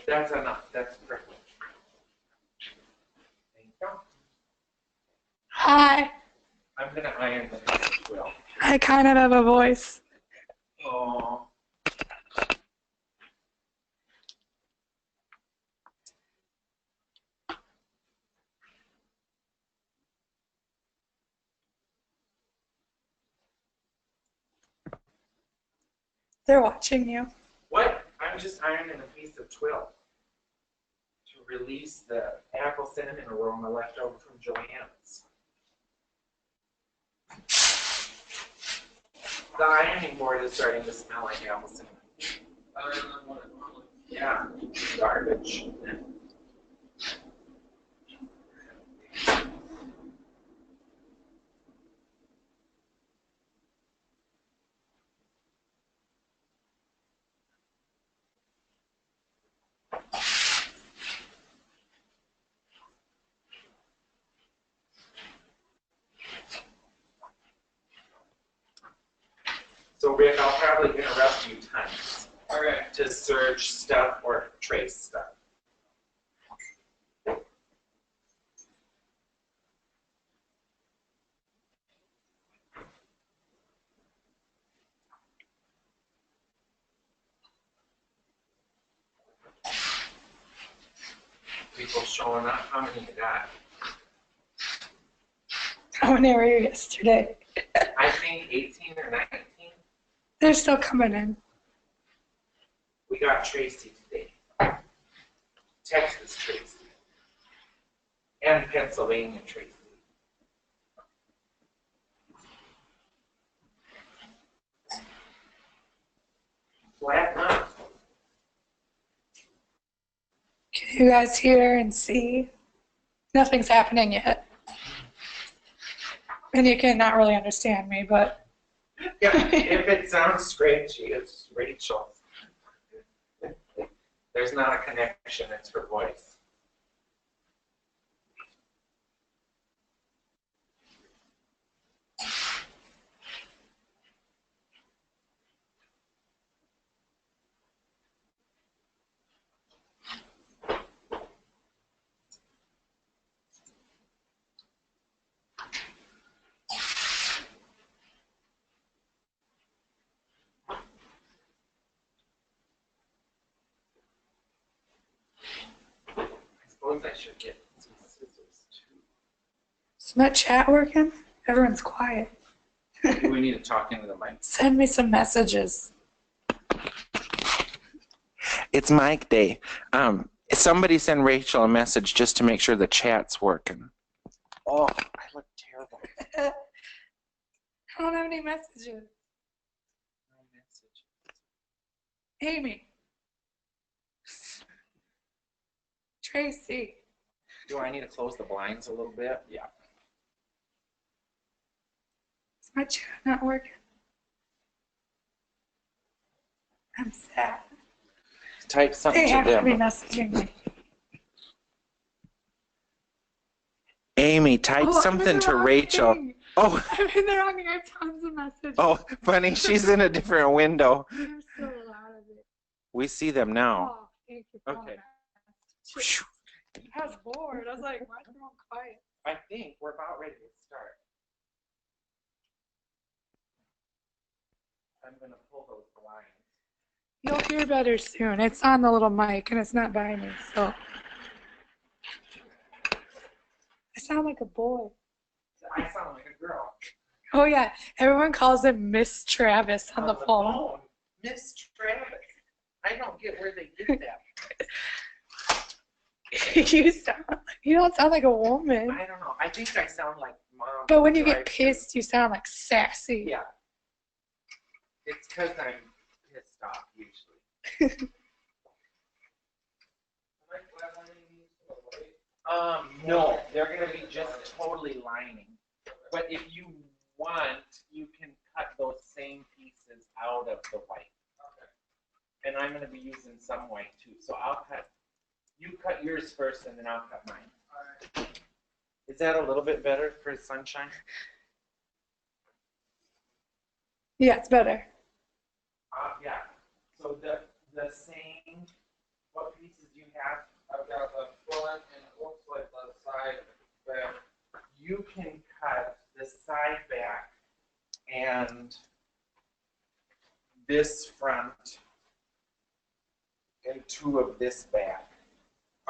That's enough. That's perfect. Thank you. Hi. I'm going to iron the piece as well. I kind of have a voice. Oh. They're watching you. What? I'm just ironing a piece of twill to release the apple cinnamon aroma left over from Joanne's. The ironing board is starting to smell like apple cinnamon. Yeah, garbage. So Rick, I'll probably interrupt you tons to search stuff or trace stuff. People showing up. How many you got? How many were you yesterday? I think 18 or 19. They're still coming in. We got Tracy today. Texas Tracy. And Pennsylvania Tracy. Flatten up. Can you guys hear and see? Nothing's happening yet. And you can not really understand me, but... Yeah, if it sounds scratchy, it's Rachel. There's not a connection, it's her voice. I should get some scissors too. Is my chat working? Everyone's quiet. Maybe we need to talk into the mic. Send me some messages. It's mic day. Somebody send Rachel a message just to make sure the chat's working. Oh, I look terrible. I don't have any messages. No message. Amy. Tracy. Do I need to close the blinds a little bit? Yeah. Is my chat not working? I'm sad. Type something They to have to be them. messaging me. Amy, type something to Rachel. Thing. Oh. I'm in the wrong thing. I have tons of messages. Oh, funny. She's in a different window. I'm so out of it. We see them now. Oh, thank you. Okay. I was bored. I was like, why is everyone quiet? I think we're about ready to start. I'm going to pull those blinds. You'll hear better soon. It's on the little mic and it's not by me, so. I sound like a boy. I sound like a girl. Oh yeah, everyone calls him Miss Travis on the phone. Miss Travis. I don't get where they get that. You don't sound like a woman. I don't know. I think I sound like mom. But when you get pissed, you sound like sassy. Yeah. It's because I'm pissed off usually. No, they're going to be just totally lining. But if you want, you can cut those same pieces out of the white. Okay. And I'm going to be using some white too. So I'll cut, you cut yours first and then I'll cut mine. All right. Is that a little bit better for sunshine? Yeah, it's better. Yeah. So the same you have? I've got the front and it looks like the side back. You can cut the side back and this front and two of this back.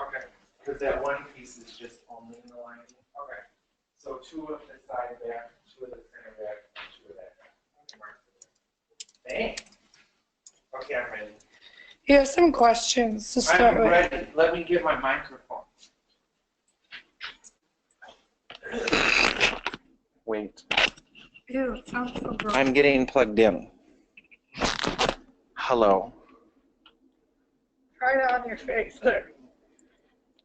Okay. Because that one piece is just only in the lining. Okay. So two of the side back, two of the center back, and two of that back. Thanks. Okay, I'm ready. You have some questions to start I'm with. ready. Let me get my microphone. Wait. Ew, it sounds so gross. I'm getting plugged in. Hello. Try it on your face. There.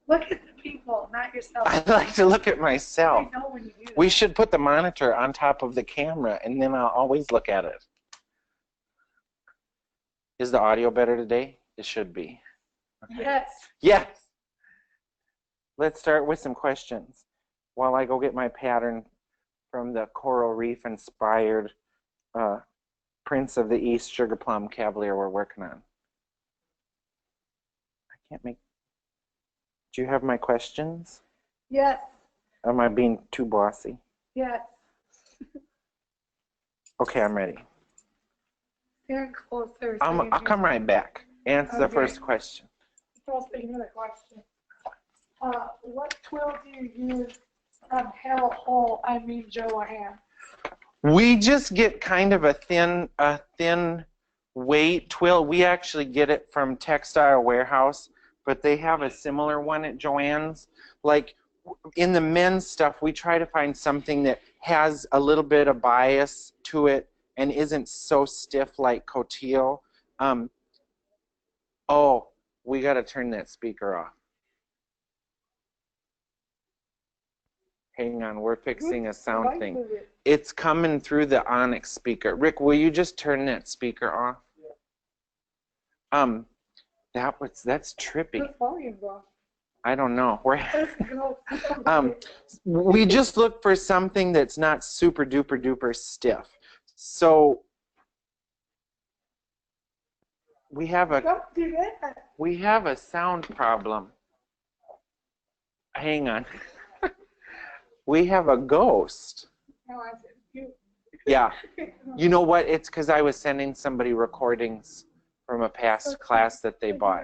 Look at the people, not yourself. I like to look at myself. I know when you do that. We should put the monitor on top of the camera, and then I'll always look at it. Is the audio better today? It should be. Okay. Yes. Yes. Let's start with some questions while I go get my pattern from the coral reef inspired Prince of the East Sugar Plum Cavalier we're working on. I can't make. Do you have my questions? Yes. Am I being too bossy? Yes. Okay, I'm ready. Stand closer. I'll come right back. Answer the first question. I'll ask another question. What twill do you use on Joanne? We just get kind of a thin weight twill. We actually get it from Textile Warehouse, but they have a similar one at Joann's. Like in the men's stuff, we try to find something that has a little bit of bias to it and isn't so stiff like Cotillo. Oh, we got to turn that speaker off. Hang on, we're fixing a sound thing. It's coming through the Onyx speaker. Rick, will you just turn that speaker off? Yeah. That's trippy. The volume's off. I don't know. We just look for something that's not super duper duper stiff. So we have a sound problem. Hang on. We have a ghost. No, I said you. Yeah. You know what? It's because I was sending somebody recordings from a past class that they bought.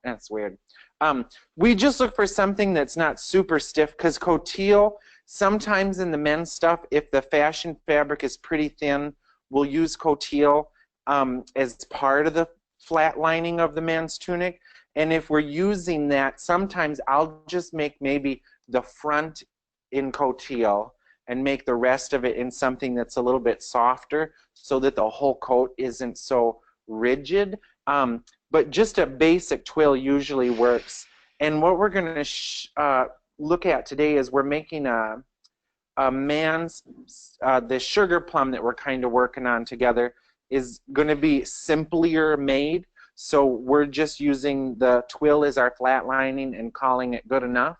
That's weird. We just look for something that's not super stiff because Cotillo, sometimes in the men's stuff, if the fashion fabric is pretty thin, we'll use Cotillo as part of the flat lining of the men's tunic. And if we're using that, sometimes I'll just make maybe the front in Cotillo and make the rest of it in something that's a little bit softer so that the whole coat isn't so rigid. But just a basic twill usually works. And what we're going to look at today is we're making a man's, the sugar plum that we're kind of working on together is going to be simpler made. So we're just using the twill as our flat lining and calling it good enough.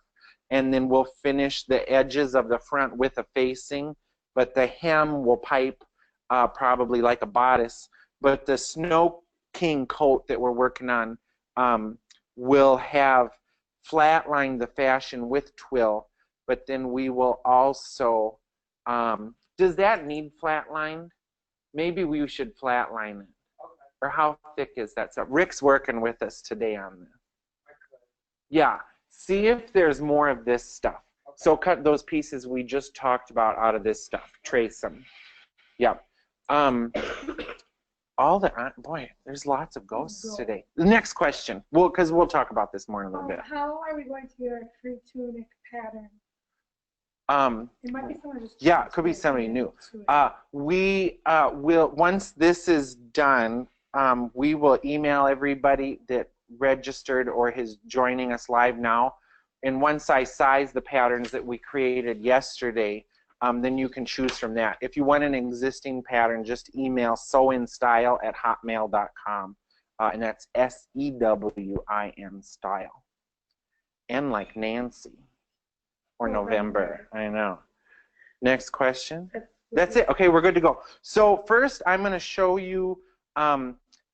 And then we'll finish the edges of the front with a facing, but the hem will pipe probably like a bodice. But the Snow King coat that we're working on will have flatlined the fashion with twill, but then we will also, does that need flatlined? Maybe we should flatline it. Or how thick is that stuff? Rick's working with us today on this. Yeah. See if there's more of this stuff. So cut those pieces we just talked about out of this stuff. Trace them. Yep. Boy, there's lots of ghosts today. The next question. Well, because we'll talk about this more in a little bit. How are we going to get a free tunic pattern? It might be someone just. Yeah, it could be somebody new. We will, once this is done, we will email everybody that registered or is joining us live now, and once I size the patterns that we created yesterday, then you can choose from that. If you want an existing pattern, just email sewinstyle@hotmail.com, and that's SEWIN style. N like Nancy or November. I know. Next question. That's it. Okay, we're good to go. So first, I'm going to show you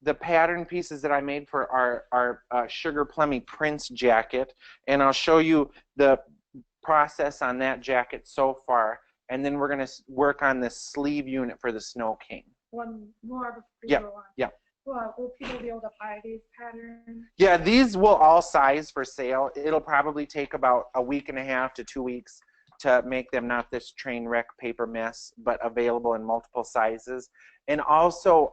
the pattern pieces that I made for our Sugar Plummy Prince jacket, and I'll show you the process on that jacket so far, and then we're going to work on this sleeve unit for the Snow King. One more before you Yeah, go on. yeah. Well, will people be able to buy these patterns? Yeah, these will all size for sale. It'll probably take about a week and a half to 2 weeks to make them not this train wreck paper mess, but available in multiple sizes. And also,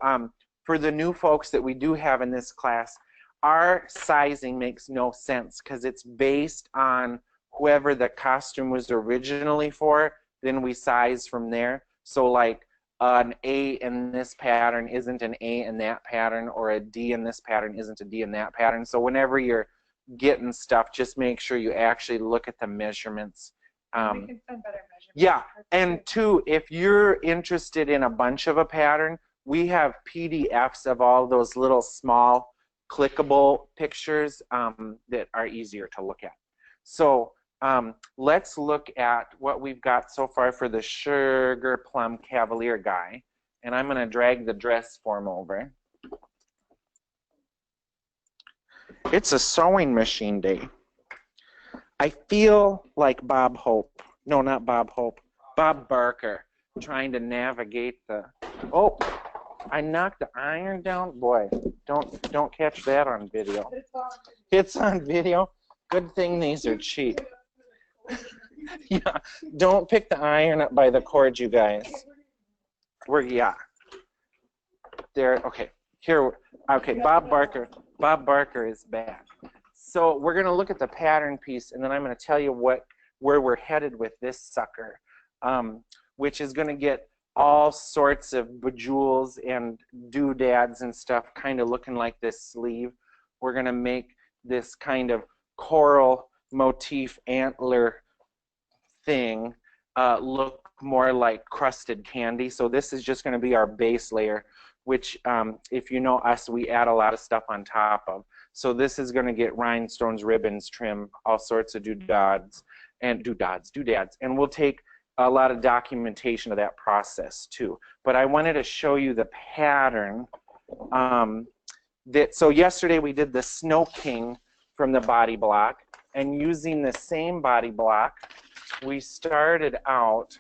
for the new folks that we do have in this class, our sizing makes no sense because it's based on whoever the costume was originally for, then we size from there. So like an A in this pattern isn't an A in that pattern, or a D in this pattern isn't a D in that pattern. So whenever you're getting stuff, just make sure you actually look at the measurements. We can send better measurements. Yeah, and two, if you're interested in a bunch of a pattern, we have PDFs of all those little small clickable pictures that are easier to look at. So let's look at what we've got so far for the Sugar Plum Cavalier guy. And I'm going to drag the dress form over. It's a sewing machine day. I feel like Bob Hope. No, not Bob Hope. Bob Barker trying to navigate the... Oh, I knocked the iron down. Boy, don't catch that on video. It's on video. Good thing these are cheap. Yeah, don't pick the iron up by the cord, you guys. Yeah. There, okay. Here, okay, Bob Barker is back. So we're going to look at the pattern piece, and then I'm going to tell you where we're headed with this sucker, which is going to get all sorts of bejewels and doodads and stuff kind of looking like this sleeve. We're going to make this kind of coral motif antler thing look more like crusted candy. So this is just going to be our base layer, which if you know us, we add a lot of stuff on top of. So this is going to get rhinestones, ribbons, trim, all sorts of doodads, and doodads. And we'll take a lot of documentation of that process too. But I wanted to show you the pattern. So yesterday we did the Snow King from the body block, and using the same body block, we started out,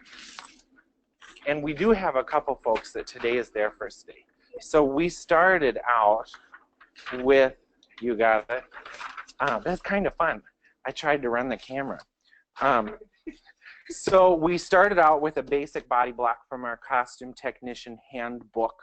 and we do have a couple folks that today is their first day. So we started out with, you got it? That's kind of fun. I tried to run the camera. So we started out with a basic body block from our costume technician handbook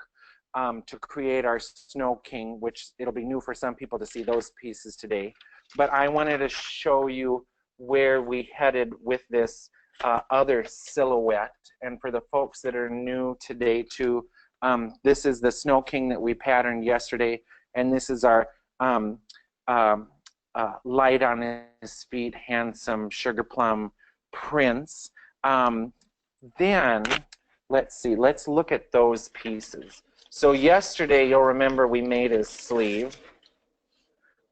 to create our Snow King, which it'll be new for some people to see those pieces today. But I wanted to show you where we headed with this other silhouette. And for the folks that are new today too, this is the Snow King that we patterned yesterday, and this is our light on his feet, handsome Sugar Plum Prince. Then, let's see, let's look at those pieces. So yesterday, you'll remember we made his sleeve.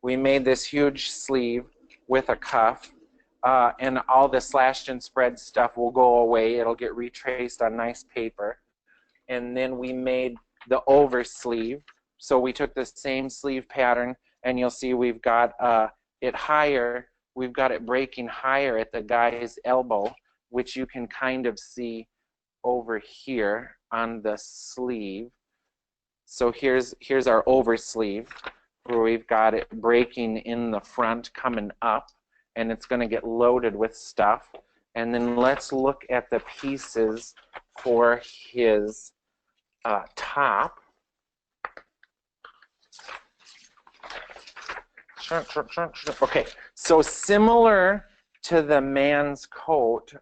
We made this huge sleeve with a cuff, and all the slashed and spread stuff will go away. It'll get retraced on nice paper. And then we made the over sleeve. So we took the same sleeve pattern, and you'll see we've got it higher. We've got it breaking higher at the guy's elbow, which you can kind of see over here on the sleeve. So here's our over sleeve, where we've got it breaking in the front, coming up, and it's going to get loaded with stuff. And then let's look at the pieces for his top. Okay, so similar to the man's coat,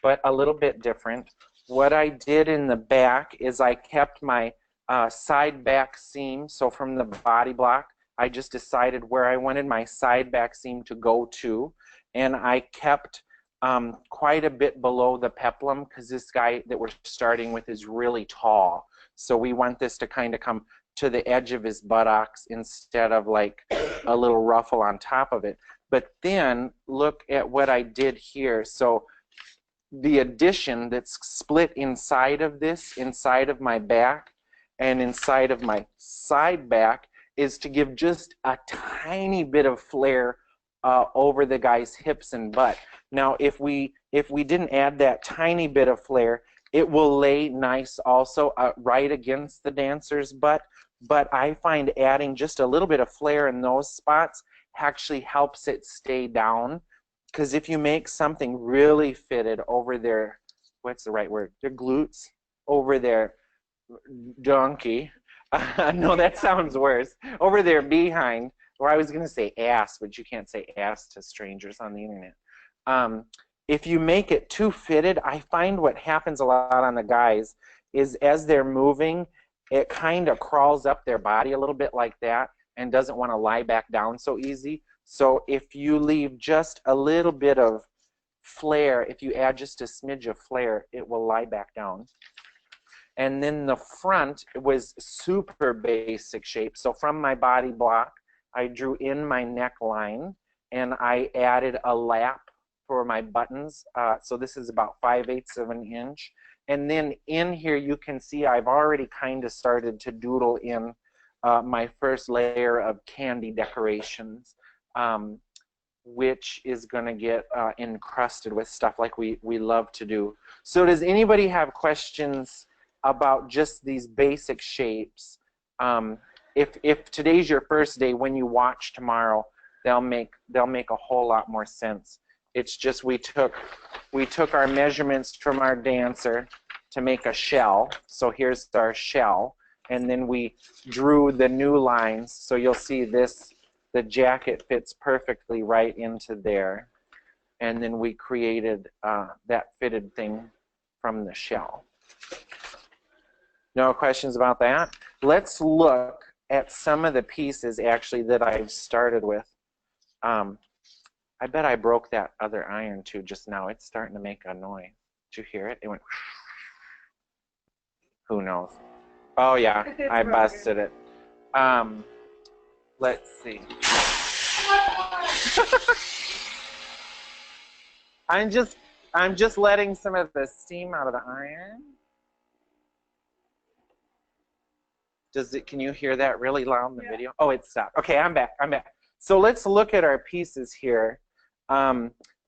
but a little bit different. What I did in the back is I kept my side back seam. So from the body block, I just decided where I wanted my side back seam to go to, and I kept quite a bit below the peplum, because this guy that we're starting with is really tall. So we want this to kind of come to the edge of his buttocks instead of like a little ruffle on top of it. But then look at what I did here. So the addition that's split inside of this, inside of my back, and inside of my side back is to give just a tiny bit of flare over the guy's hips and butt. Now, if we didn't add that tiny bit of flare, it will lay nice also right against the dancer's butt. But I find adding just a little bit of flare in those spots actually helps it stay down. Because if you make something really fitted over their, what's the right word? Their glutes, over their donkey. No, that sounds worse. Over their behind, or I was going to say ass, but you can't say ass to strangers on the internet. If you make it too fitted, I find what happens a lot on the guys is as they're moving, it kind of crawls up their body a little bit like that and doesn't want to lie back down so easy. So if you leave just a little bit of flare, if you add just a smidge of flare, it will lie back down. And then the front was super basic shape. So from my body block, I drew in my neckline and I added a lap for my buttons. So this is about 5/8 of an inch. And then in here you can see I've already kind of started to doodle in my first layer of candy decorations, which is going to get encrusted with stuff like we love to do. So does anybody have questions about just these basic shapes? If today's your first day, when you watch tomorrow, they'll make a whole lot more sense. It's just we took our measurements from our dancer to make a shell. So here's our shell, and then we drew the new lines. So you'll see this, the jacket fits perfectly right into there, and then we created that fitted thing from the shell. No questions about that? Let's look at some of the pieces actually that I've started with. I bet I broke that other iron too just now. It's starting to make a noise. Did you hear it? It went. Who knows? Oh yeah, I busted it. Let's see. I'm just letting some of the steam out of the iron. Can you hear that really loud in the video? Oh, it stopped. Okay, I'm back. So let's look at our pieces here.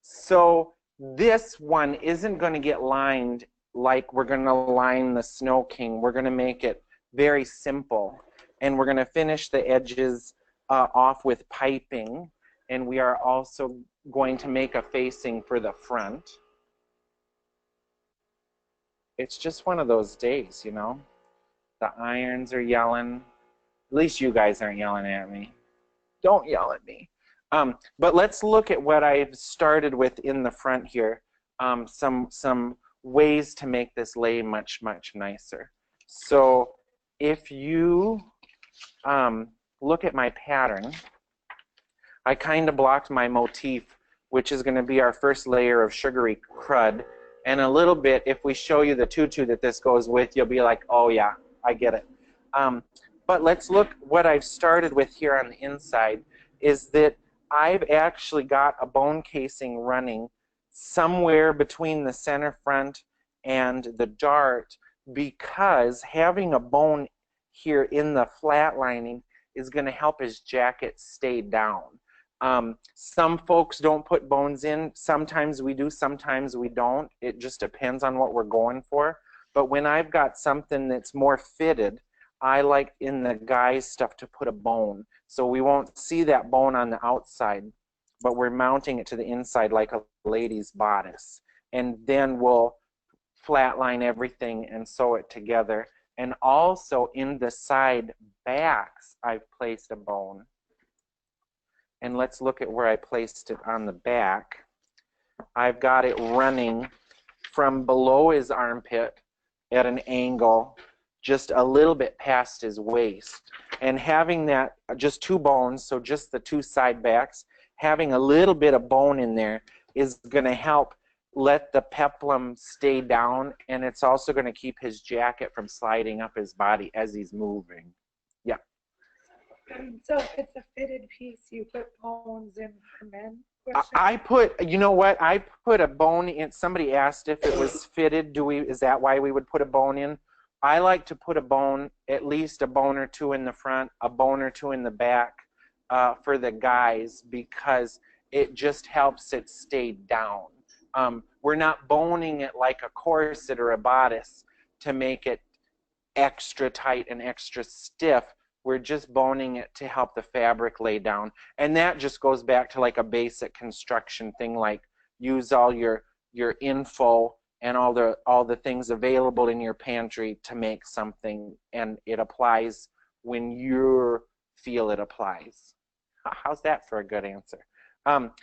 So this one isn't going to get lined like we're going to line the Snow King. We're going to make it very simple. And we're going to finish the edges off with piping. And we are also going to make a facing for the front. It's just one of those days, you know. The irons are yelling. At least you guys aren't yelling at me. Don't yell at me. But let's look at what I've started with in the front here. Some ways to make this lay much, much nicer. So if you look at my pattern, I kind of blocked my motif, which is going to be our first layer of sugary crud. And a little bit, if we show you the tutu that this goes with, you'll be like, oh yeah, I get it. But let's look what I've started with here on the inside is that I've actually got a bone casing running somewhere between the center front and the dart, because having a bone here in the flat lining is going to help his jacket stay down. Some folks don't put bones in. Sometimes we do, sometimes we don't. It just depends on what we're going for. But when I've got something that's more fitted, I like in the guy's stuff to put a bone. So we won't see that bone on the outside, but we're mounting it to the inside like a lady's bodice. And then we'll flatline everything and sew it together. And also in the side backs, I've placed a bone. And let's look at where I placed it on the back. I've got it running from below his armpit at an angle just a little bit past his waist. And having that, just two bones, so just the two side backs, having a little bit of bone in there is going to help let the peplum stay down, and it's also going to keep his jacket from sliding up his body as he's moving. Yeah. So if it's a fitted piece, you put bones in for men? I put, you know what, I put a bone in. Somebody asked if it was fitted. Is that why we would put a bone in? I like to put a bone, at least a bone or two in the front, a bone or two in the back for the guys, because it just helps it stay down. We're not boning it like a corset or a bodice to make it extra tight and extra stiff. We're just boning it to help the fabric lay down. And that just goes back to like a basic construction thing, like use all your info and all the things available in your pantry to make something, and it applies when you feel it applies. How's that for a good answer?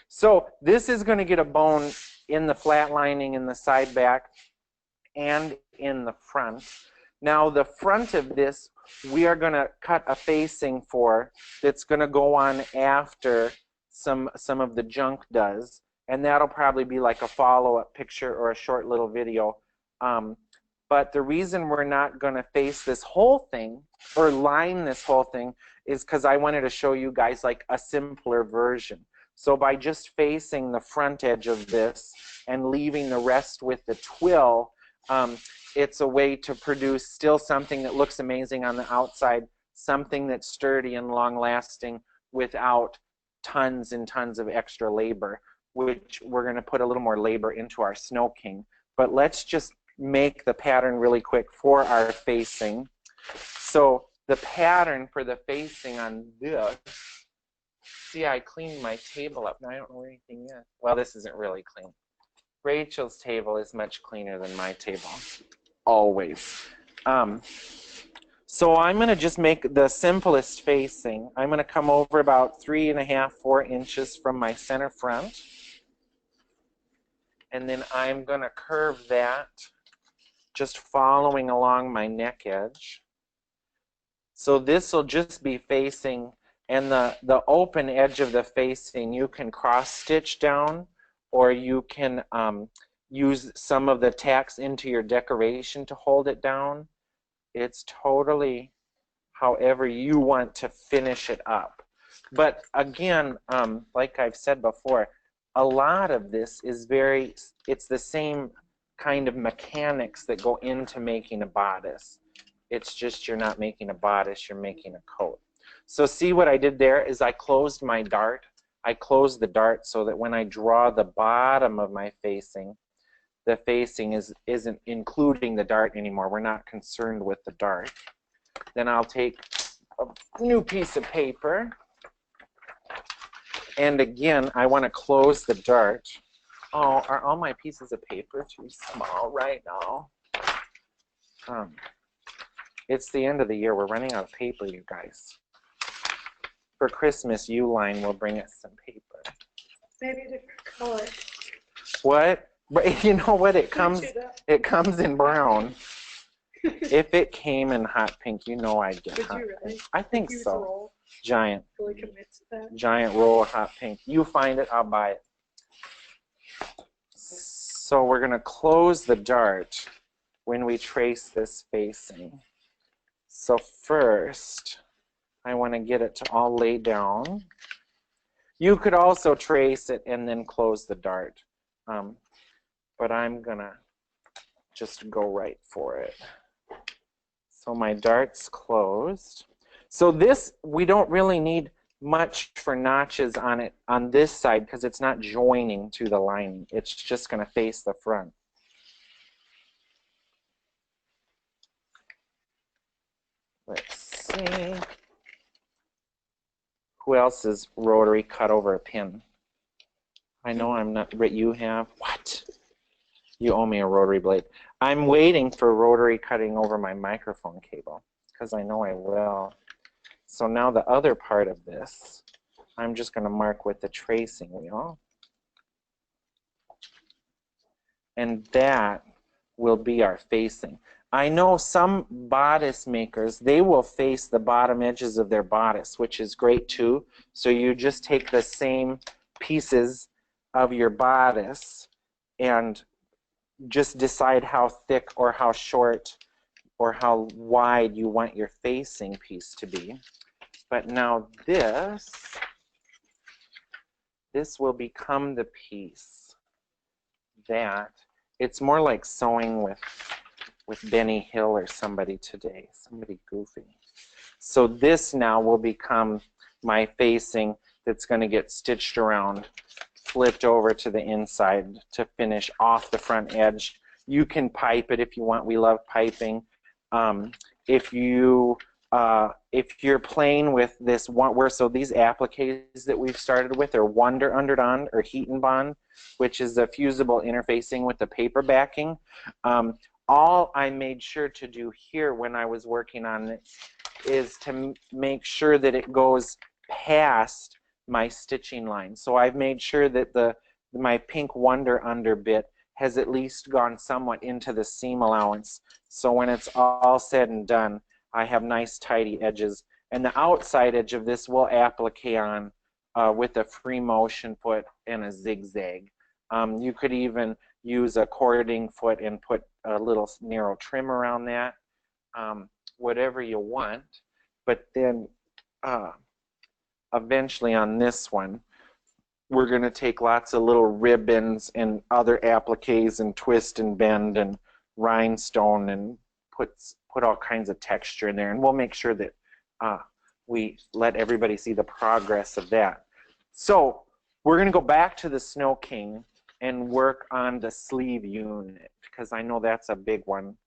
So this is going to get a bone in the flat lining in the side back and in the front. Now the front of this, we are going to cut a facing for that's going to go on after some of the junk does, and that'll probably be like a follow-up picture or a short little video. But the reason we're not going to face this whole thing or line this whole thing is because I wanted to show you guys like a simpler version. So by just facing the front edge of this and leaving the rest with the twill, it's a way to produce still something that looks amazing on the outside, something that's sturdy and long-lasting without tons and tons of extra labor, which we're going to put a little more labor into our Snow King. But let's just make the pattern really quick for our facing. So the pattern for the facing on this, see, I cleaned my table up. Now I don't know where anything is. Well, this isn't really clean. Rachel's table is much cleaner than my table, always. So I'm going to just make the simplest facing. I'm going to come over about 3.5, 4 inches from my center front. And then I'm going to curve that, just following along my neck edge. So this will just be facing, and the open edge of the facing, you can cross stitch down, or you can use some of the tacks into your decoration to hold it down. It's totally however you want to finish it up. But again, like I've said before, a lot of this is it's the same kind of mechanics that go into making a bodice. It's just you're not making a bodice, you're making a coat. So see what I did there is I closed my dart. I closed the dart so that when I draw the bottom of my facing, the facing isn't including the dart anymore. We're not concerned with the dart. Then I'll take a new piece of paper. And again, I want to close the dart. Oh, are all my pieces of paper too small right now? It's the end of the year. We're running out of paper, you guys. For Christmas, Uline will bring us some paper. Maybe a different color. What? But you know what? It comes in brown. If it came in hot pink, you know I'd get hot pink. I think so. Giant. Really commit to that. Giant roll of hot pink. You find it, I'll buy it. So we're going to close the dart when we trace this facing. So first, I want to get it to all lay down. You could also trace it and then close the dart. But I'm going to just go right for it. So my dart's closed. So this, we don't really need much for notches on it on this side because it's not joining to the lining. It's just going to face the front. Let's see. Who else's rotary cut over a pin? I know I'm not, but you have. What? You owe me a rotary blade. I'm waiting for rotary cutting over my microphone cable because I know I will. So now the other part of this, I'm just going to mark with the tracing wheel. And that will be our facing. I know some bodice makers, they will face the bottom edges of their bodice, which is great too. So you just take the same pieces of your bodice and just decide how thick or how short or how wide you want your facing piece to be. But now this will become the piece that, it's more like sewing with with Benny Hill or somebody today, somebody goofy. So this now will become my facing that's going to get stitched around, flipped over to the inside to finish off the front edge. You can pipe it if you want. We love piping. If you're playing with this one, so these appliques that we've started with are Wonder Underdone or Heat and Bond, which is the fusible interfacing with the paper backing. All I made sure to do here when I was working on it is to make sure that it goes past my stitching line. So I've made sure that my pink Wonder Under bit has at least gone somewhat into the seam allowance. So when it's all said and done, I have nice tidy edges. And the outside edge of this will applique on with a free motion foot and a zigzag. You could even use a cording foot and put a little narrow trim around that, whatever you want. But then eventually on this one, we're going to take lots of little ribbons and other appliques and twist and bend and rhinestone and put all kinds of texture in there. And we'll make sure that we let everybody see the progress of that. So we're going to go back to the Snow King and work on the sleeve unit, because I know that's a big one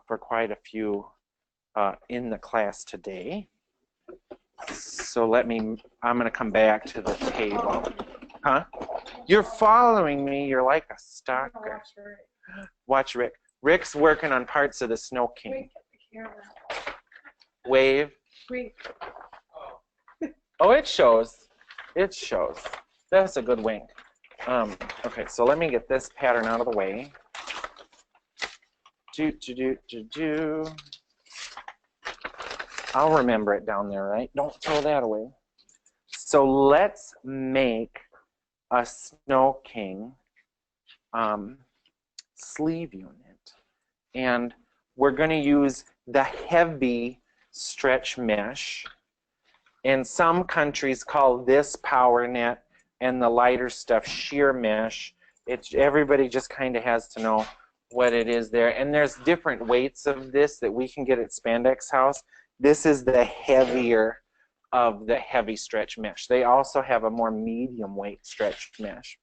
for quite a few in the class today. So I'm going to come back to the table. Huh? You're following me. You're like a stalker. Watch Rick. Rick's working on parts of the Snow King. Wave. Oh, it shows. It shows. That's a good wink. Okay, so let me get this pattern out of the way. I'll remember it down there, right? Don't throw that away. So let's make a Snow King sleeve unit. And we're going to use the heavy stretch mesh. And some countries call this power net and the lighter stuff sheer mesh. Everybody just kind of has to know what it is there. And there's different weights of this that we can get at Spandex House. This is the heavier of the heavy stretch mesh. They also have a more medium weight stretch mesh.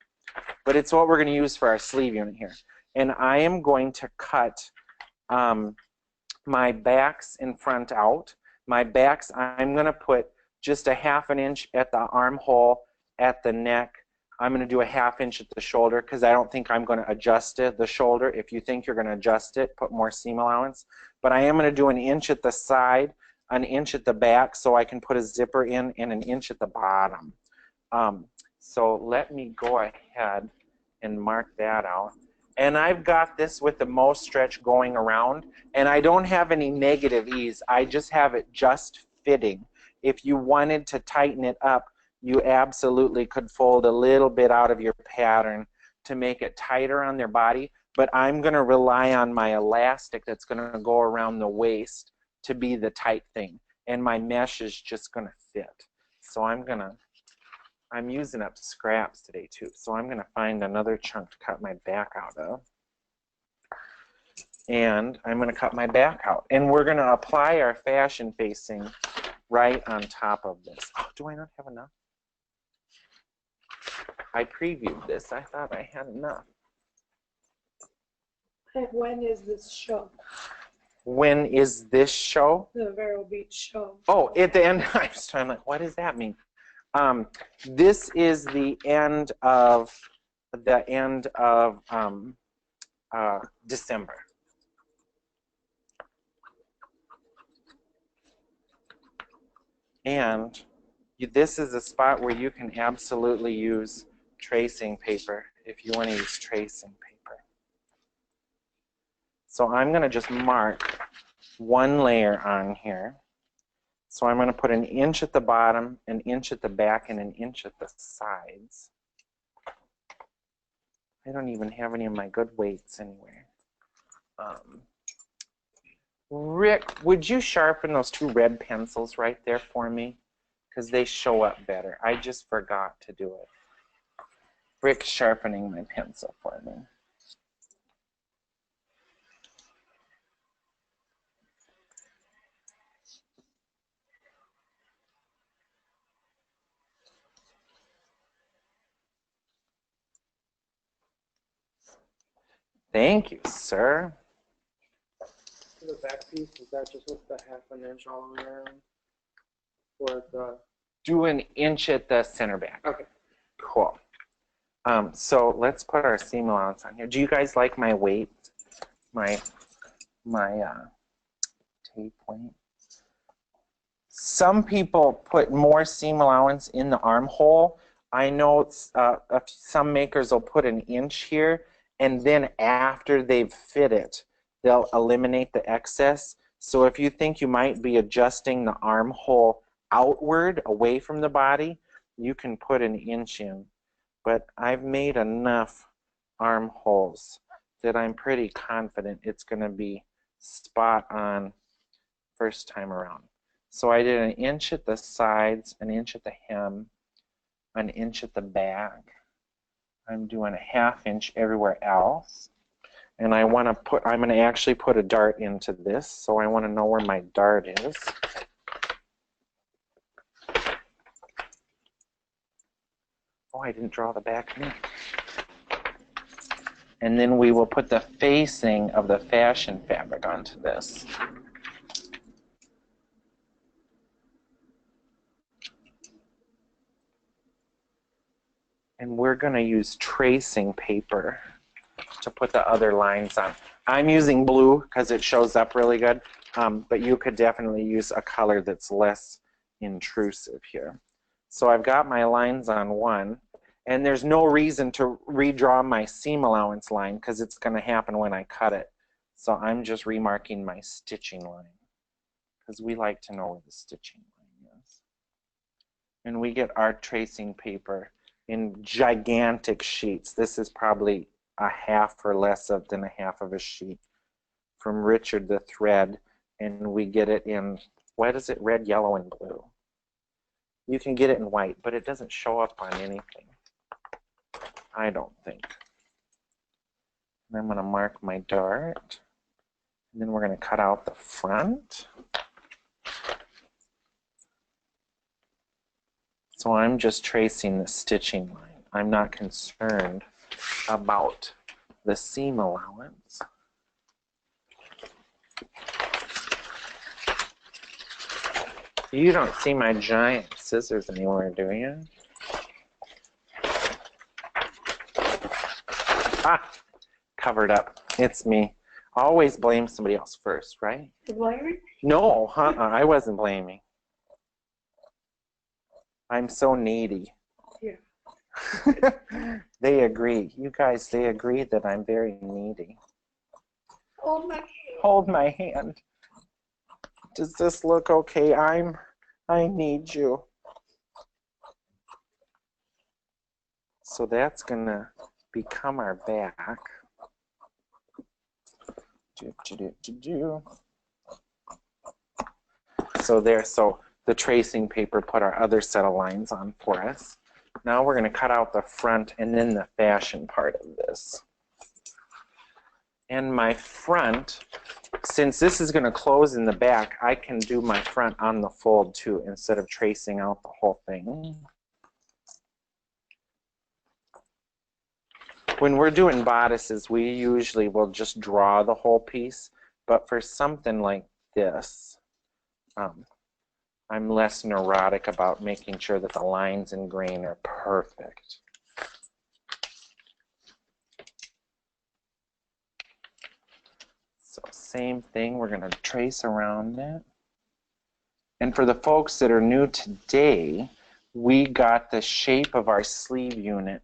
But it's what we're going to use for our sleeve unit here. And I am going to cut my backs in front out. My backs, I'm going to put just a ½ inch at the armhole, at the neck. I'm going to do a ½ inch at the shoulder because I don't think I'm going to adjust the shoulder. If you think you're going to adjust it, put more seam allowance. But I am going to do 1 inch at the side, 1 inch at the back so I can put a zipper in, and 1 inch at the bottom. So let me go ahead and mark that out. And I've got this with the most stretch going around, and I don't have any negative ease. I just have it just fitting. If you wanted to tighten it up, you absolutely could fold a little bit out of your pattern to make it tighter on their body, but I'm going to rely on my elastic that's going to go around the waist to be the tight thing, and my mesh is just going to fit. So I'm using up scraps today too, so I'm going to find another chunk to cut my back out of. And I'm going to cut my back out. And we're going to apply our fashion facing right on top of this. Oh, do I not have enough? I previewed this. I thought I had enough. And when is this show? When is this show? The Vero Beach show. Oh, at the end. I'm like, what does that mean? This is the end of December. And this is a spot where you can absolutely use tracing paper if you want to use tracing paper. So I'm going to just mark 1 layer on here. So I'm going to put 1 inch at the bottom, 1 inch at the back, and 1 inch at the sides. I don't even have any of my good weights anywhere. Rick, would you sharpen those 2 red pencils right there for me? Because they show up better. I just forgot to do it. Rick's sharpening my pencil for me. Thank you, sir. The back piece, is that just with the ½ inch all the way around? Or the... Do an inch at the center back. Okay. Cool. So let's put our seam allowance on here. Do you guys like my weight? My tape weight? Some people put more seam allowance in the armhole. I know some makers will put an inch here, and then after they've fit it, they'll eliminate the excess. So if you think you might be adjusting the armhole outward, away from the body, you can put an inch in. But I've made enough armholes that I'm pretty confident it's going to be spot on first time around. So I did an inch at the sides, an inch at the hem, an inch at the back. I'm doing a ½ inch everywhere else. And I'm going to actually put a dart into this, so I want to know where my dart is. Oh, I didn't draw the back neck. And then we will put the facing of the fashion fabric onto this. And we're going to use tracing paper to put the other lines on. I'm using blue because it shows up really good, but you could definitely use a color that's less intrusive here. So I've got my lines on one, and there's no reason to redraw my seam allowance line because it's going to happen when I cut it. So I'm just remarking my stitching line because we like to know where the stitching line is. And we get our tracing paper in gigantic sheets. This is probably a half or less than a half of a sheet from Richard the Thread, and we get it in, what is it, red, yellow, and blue. You can get it in white, but it doesn't show up on anything, I don't think. And I'm going to mark my dart, and then we're going to cut out the front. So I'm just tracing the stitching line. I'm not concerned about the seam allowance. You don't see my giant scissors anywhere, do you? Ah, covered up. It's me. Always blame somebody else first, right? Blaming? No, I wasn't blaming. I'm so needy. Yeah. They agree. You guys, they agree that I'm very needy. Hold my hand. Hold my hand. Does this look okay? I need you. So that's gonna become our back. So there, so the tracing paper put our other set of lines on for us. Now we're going to cut out the front and then the fashion part of this. And my front, since this is going to close in the back, I can do my front on the fold too instead of tracing out the whole thing. When we're doing bodices, we usually will just draw the whole piece, but for something like this, I'm less neurotic about making sure that the lines and grain are perfect. So same thing, we're going to trace around it. And for the folks that are new today, we got the shape of our sleeve unit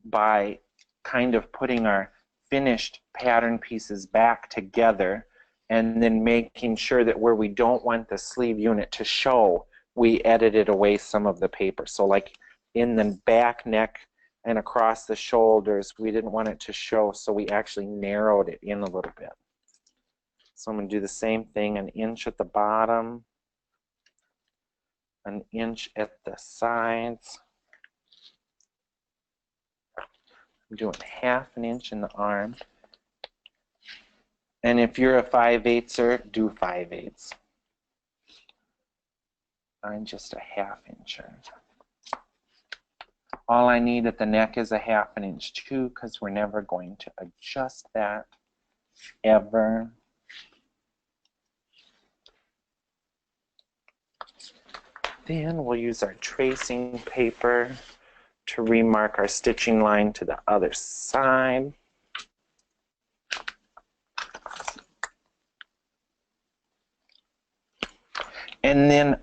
by kind of putting our finished pattern pieces back together and then making sure that where we don't want the sleeve unit to show, we edited away some of the paper. So like in the back neck and across the shoulders, we didn't want it to show, so we actually narrowed it in a little bit. So I'm going to do the same thing, an inch at the bottom, an inch at the sides. I'm doing ½ an inch in the arm. And if you're a 5/8er, do 5/8. I'm just a ½ incher. All I need at the neck is a 1/2 inch too, because we're never going to adjust that ever. Then we'll use our tracing paper to remark our stitching line to the other side. And then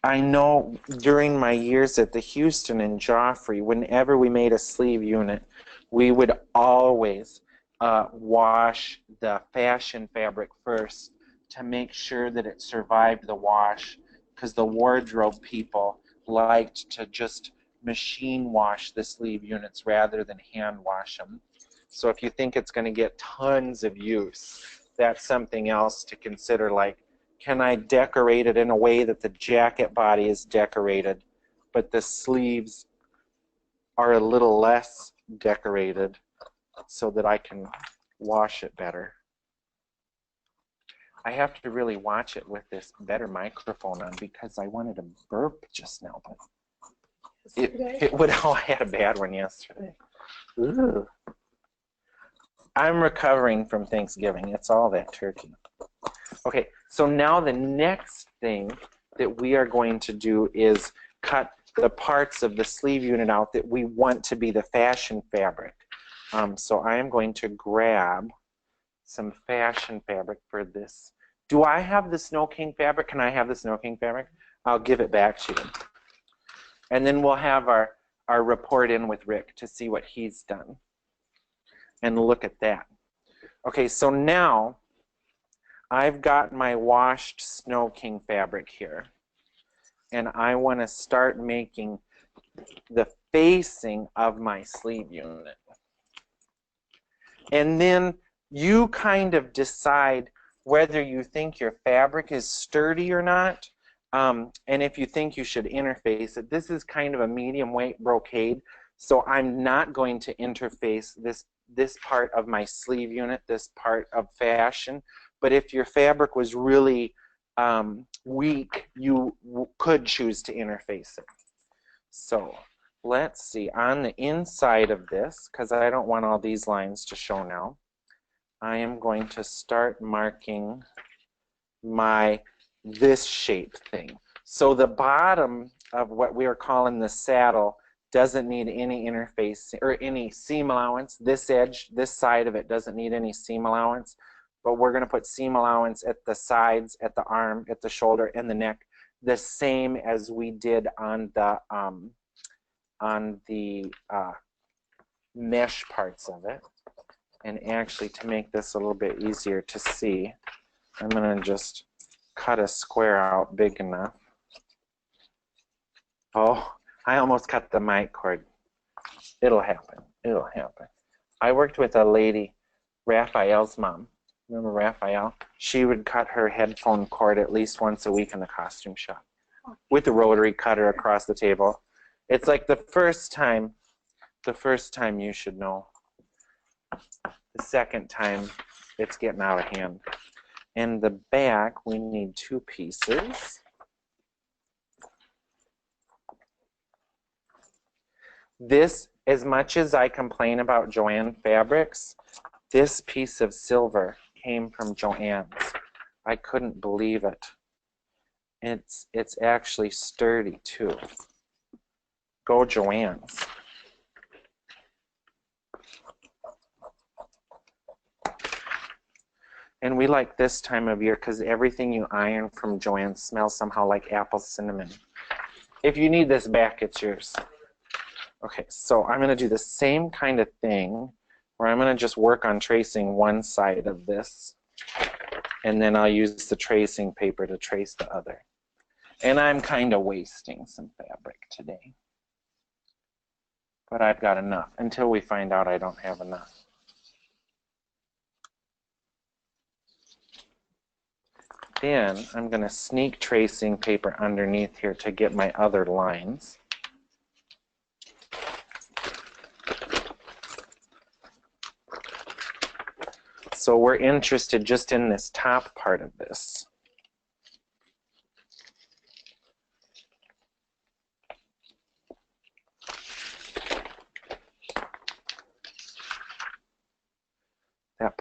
I know during my years at the Houston and Joffrey, whenever we made a sleeve unit, we would always wash the fashion fabric first to make sure that it survived the wash, because the wardrobe people liked to just machine wash the sleeve units rather than hand wash them. So if you think it's going to get tons of use, that's something else to consider, like, can I decorate it in a way that the jacket body is decorated, but the sleeves are a little less decorated so that I can wash it better? I have to really watch it with this better microphone on because I wanted to burp just now, but it would. Oh, I had a bad one yesterday. Ooh. I'm recovering from Thanksgiving. It's all that turkey. Okay, so now the next thing that we are going to do is cut the parts of the sleeve unit out that we want to be the fashion fabric. So I am going to grab some fashion fabric for this. Do I have the Snow King fabric? Can I have the Snow King fabric? I'll give it back to you. And then we'll have our report in with Rick to see what he's done. And look at that. Okay, so now I've got my washed Snow King fabric here. And I want to start making the facing of my sleeve unit. And then you kind of decide whether you think your fabric is sturdy or not, and if you think you should interface it. This is kind of a medium weight brocade, so I'm not going to interface this part of my sleeve unit, this part of fashion. But if your fabric was really weak, you could choose to interface it. So let's see, on the inside of this, because I don't want all these lines to show now, I am going to start marking this shape thing. So the bottom of what we are calling the saddle doesn't need any interface or any seam allowance. This edge, this side of it doesn't need any seam allowance, but we're going to put seam allowance at the sides, at the arm, at the shoulder, and the neck, the same as we did on the mesh parts of it. And actually, to make this a little bit easier to see, I'm going to just cut a square out big enough. Oh, I almost cut the mic cord. It'll happen. It'll happen. I worked with a lady, Raphael's mom. Remember Raphael? She would cut her headphone cord at least once a week in the costume shop with a rotary cutter across the table. It's like the first time you should know. The second time, it's getting out of hand. In the back, we need 2 pieces. This, as much as I complain about Joann fabrics, this piece of silver came from Joann's. I couldn't believe it. It's actually sturdy too. Go Joann's. And we like this time of year because everything you iron from Joann smells somehow like apple cinnamon. If you need this back, it's yours. Okay, so I'm going to do the same kind of thing where I'm going to just work on tracing one side of this, and then I'll use the tracing paper to trace the other. And I'm kind of wasting some fabric today. But I've got enough until we find out I don't have enough. Then I'm going to sneak tracing paper underneath here to get my other lines. So we're interested just in this top part of this.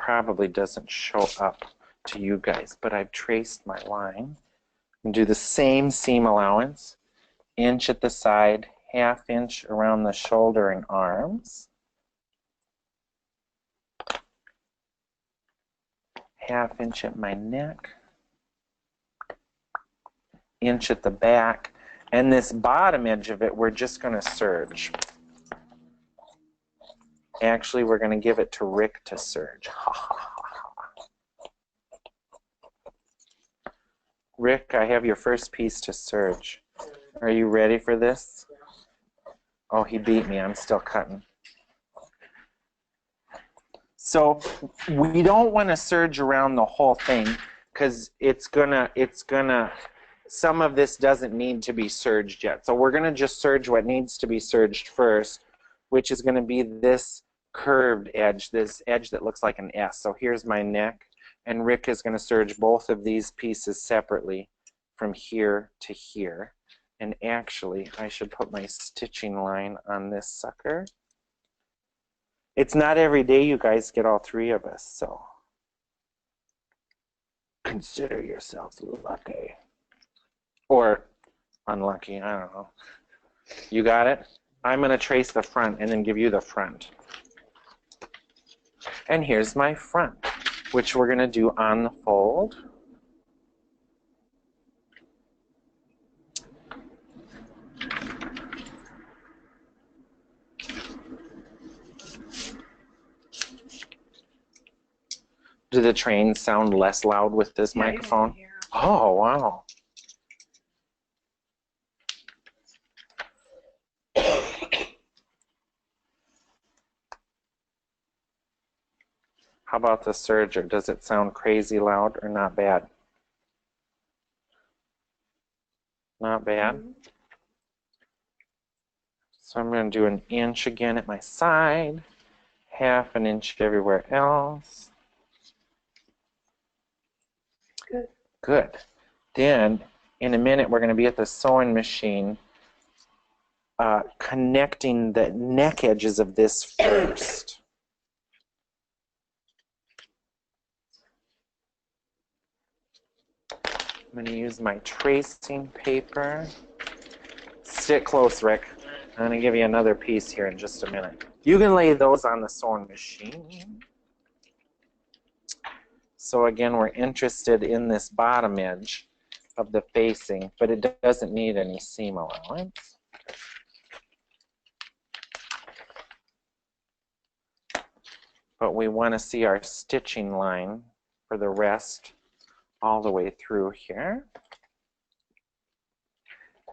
probably doesn't show up to you guys, but I've traced my line. And do the same seam allowance, inch at the side, ½ inch around the shoulder and arms, ½ inch at my neck, inch at the back, and this bottom edge of it we're just going to serge. Actually, we're going to give it to Rick to serge. Rick, I have your first piece to serge. Are you ready for this? Oh, he beat me. I'm still cutting. So we don't want to serge around the whole thing because it's gonna, some of this doesn't need to be serged yet. So we're gonna just serge what needs to be serged first, which is gonna be this curved edge, this edge that looks like an S. So here's my neck, and Rick is gonna serge both of these pieces separately from here to here. And actually, I should put my stitching line on this sucker. It's not every day you guys get all three of us, so consider yourselves lucky. Or unlucky, I don't know. You got it? I'm going to trace the front and then give you the front. And here's my front, which we're going to do on the fold. Do the trains sound less loud with this microphone? Oh, wow. How about the serger? Does it sound crazy loud or not bad? Not bad. So I'm going to do an inch again at my side, ½ an inch everywhere else. Good. Good. Then, in a minute, we're going to be at the sewing machine connecting the neck edges of this first. I'm going to use my tracing paper. Sit close, Rick. I'm going to give you another piece here in just a minute. You can lay those on the sewing machine. So again, we're interested in this bottom edge of the facing, but it doesn't need any seam allowance. But we want to see our stitching line for the rest all the way through here.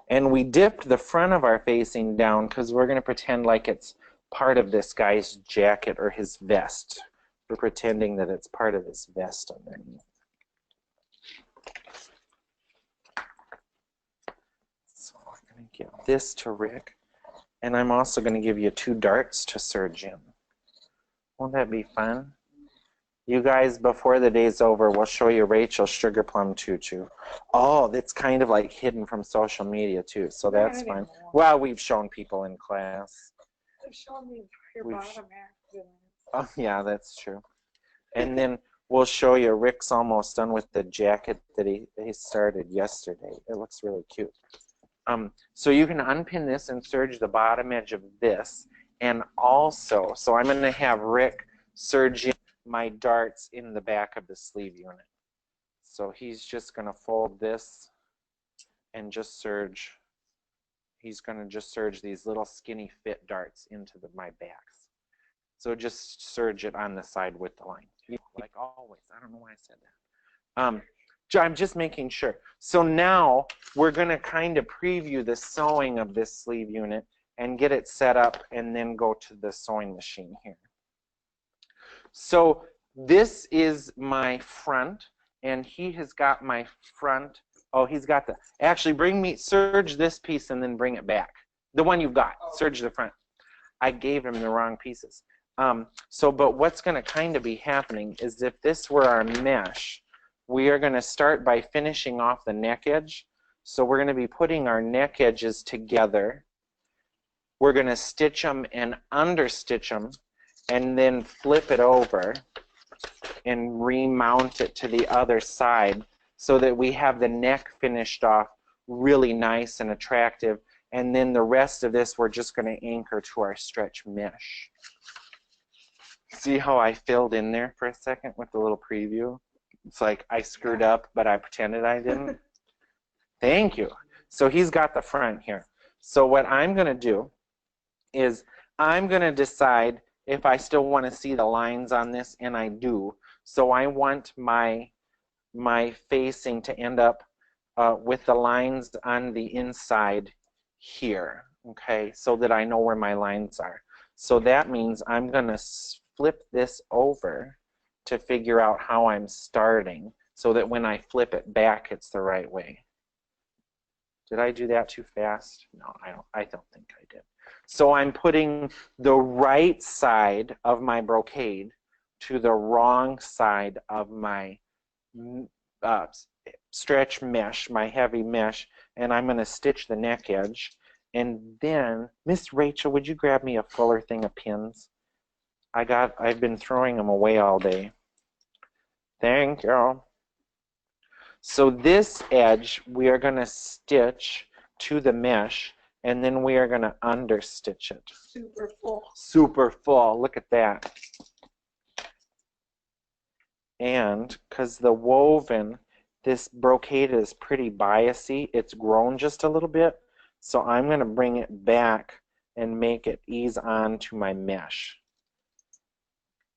And we dipped the front of our facing down because we're going to pretend like it's part of this guy's jacket or his vest. We're pretending that it's part of his vest underneath. So I'm going to give this to Rick. And I'm also going to give you 2 darts to serge in. Won't that be fun? You guys, before the day's over, we'll show you Rachel's Sugar Plum Tutu. Oh, that's kind of like hidden from social media too, so that's fine. Well, we've shown people in class. I've shown the entire bottom half. Oh, yeah, that's true. And then we'll show you Rick's almost done with the jacket that he started yesterday. It looks really cute. So you can unpin this and serge the bottom edge of this. And also, so I'm going to have Rick serge in my darts in the back of the sleeve unit. So he's just going to fold this and just serge. He's going to just serge these little skinny fit darts into my backs. So just serge it on the side with the line. Like always. I don't know why I said that. I'm just making sure. So now we're going to kind of preview the sewing of this sleeve unit and get it set up and then go to the sewing machine here. So this is my front, and he has got my front. Oh, he's got the, actually serge this piece and then bring it back. The one you've got, serge the front. I gave him the wrong pieces. But what's going to kind of be happening is if this were our mesh, we are going to start by finishing off the neck edge. So we're going to be putting our neck edges together. We're going to stitch them and understitch them and then flip it over. and remount it to the other side so that we have the neck finished off really nice and attractive. And then the rest of this we're just going to anchor to our stretch mesh. See how I filled in there for a second with the little preview? It's like I screwed up, but I pretended I didn't. Thank you. So he's got the front here. So what I'm going to do is I'm going to decide if I still want to see the lines on this, and I do. So I want my facing to end up with the lines on the inside here, okay, so that I know where my lines are. So that means I'm going to flip this over to figure out how I'm starting so that when I flip it back, it's the right way. Did I do that too fast? No, I don't think I did. So I'm putting the right side of my brocade to the wrong side of my stretch mesh, my heavy mesh, and I'm going to stitch the neck edge. And then, Miss Rachel, would you grab me a fuller thing of pins? I've been throwing them away all day. Thank you. So this edge we are going to stitch to the mesh, and then we are going to understitch it. Super full. Super full. Look at that. And because the woven, this brocade is pretty biasy, it's grown just a little bit, so I'm going to bring it back and make it ease on to my mesh.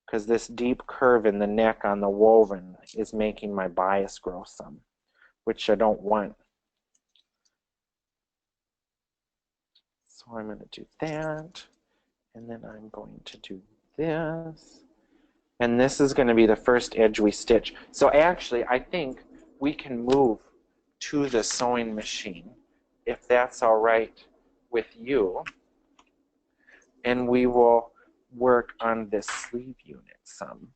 Because this deep curve in the neck on the woven is making my bias grow some, which I don't want. So I'm going to do that, and then I'm going to do this. And this is going to be the first edge we stitch. So actually, I think we can move to the sewing machine, if that's all right with you. And we will work on this sleeve unit some.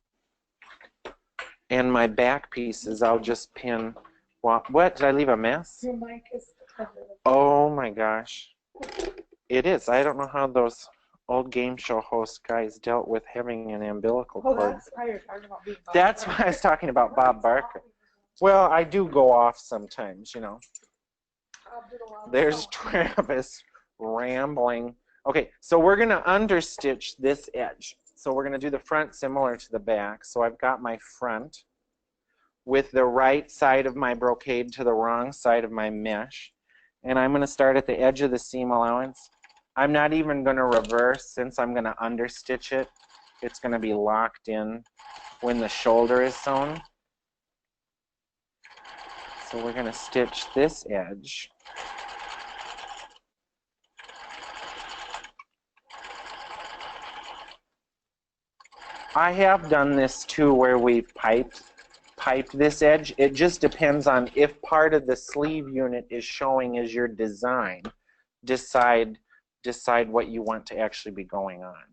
And my back pieces, I'll just pin. What? Did I leave a mess? Your mic is covered. Oh my gosh. It is. I don't know how those old game show host guys dealt with having an umbilical cord. That's why you're talking about being Bob That's Barker. why I was talking about Bob Barker. Well, I do go off sometimes, you know. There's Travis rambling. Okay, so we're going to understitch this edge. So we're going to do the front similar to the back. So I've got my front with the right side of my brocade to the wrong side of my mesh. And I'm going to start at the edge of the seam allowance. I'm not even going to reverse since I'm going to understitch it. It's going to be locked in when the shoulder is sewn. So we're going to stitch this edge. I have done this too where we've piped this edge. It just depends on if part of the sleeve unit is showing as your design. Decide what you want to actually be going on.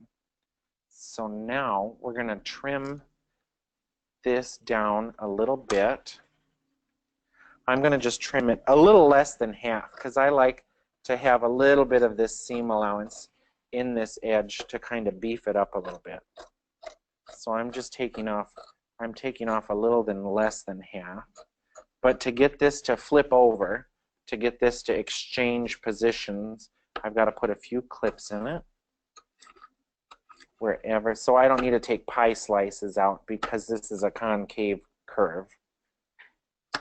So now we're going to trim this down a little bit. I'm going to just trim it a little less than half because I like to have a little bit of this seam allowance in this edge to kind of beef it up a little bit. So I'm just taking off a little less than half. But to get this to flip over, to get this to exchange positions, I've got to put a few clips in it. Wherever, so I don't need to take pie slices out because this is a concave curve.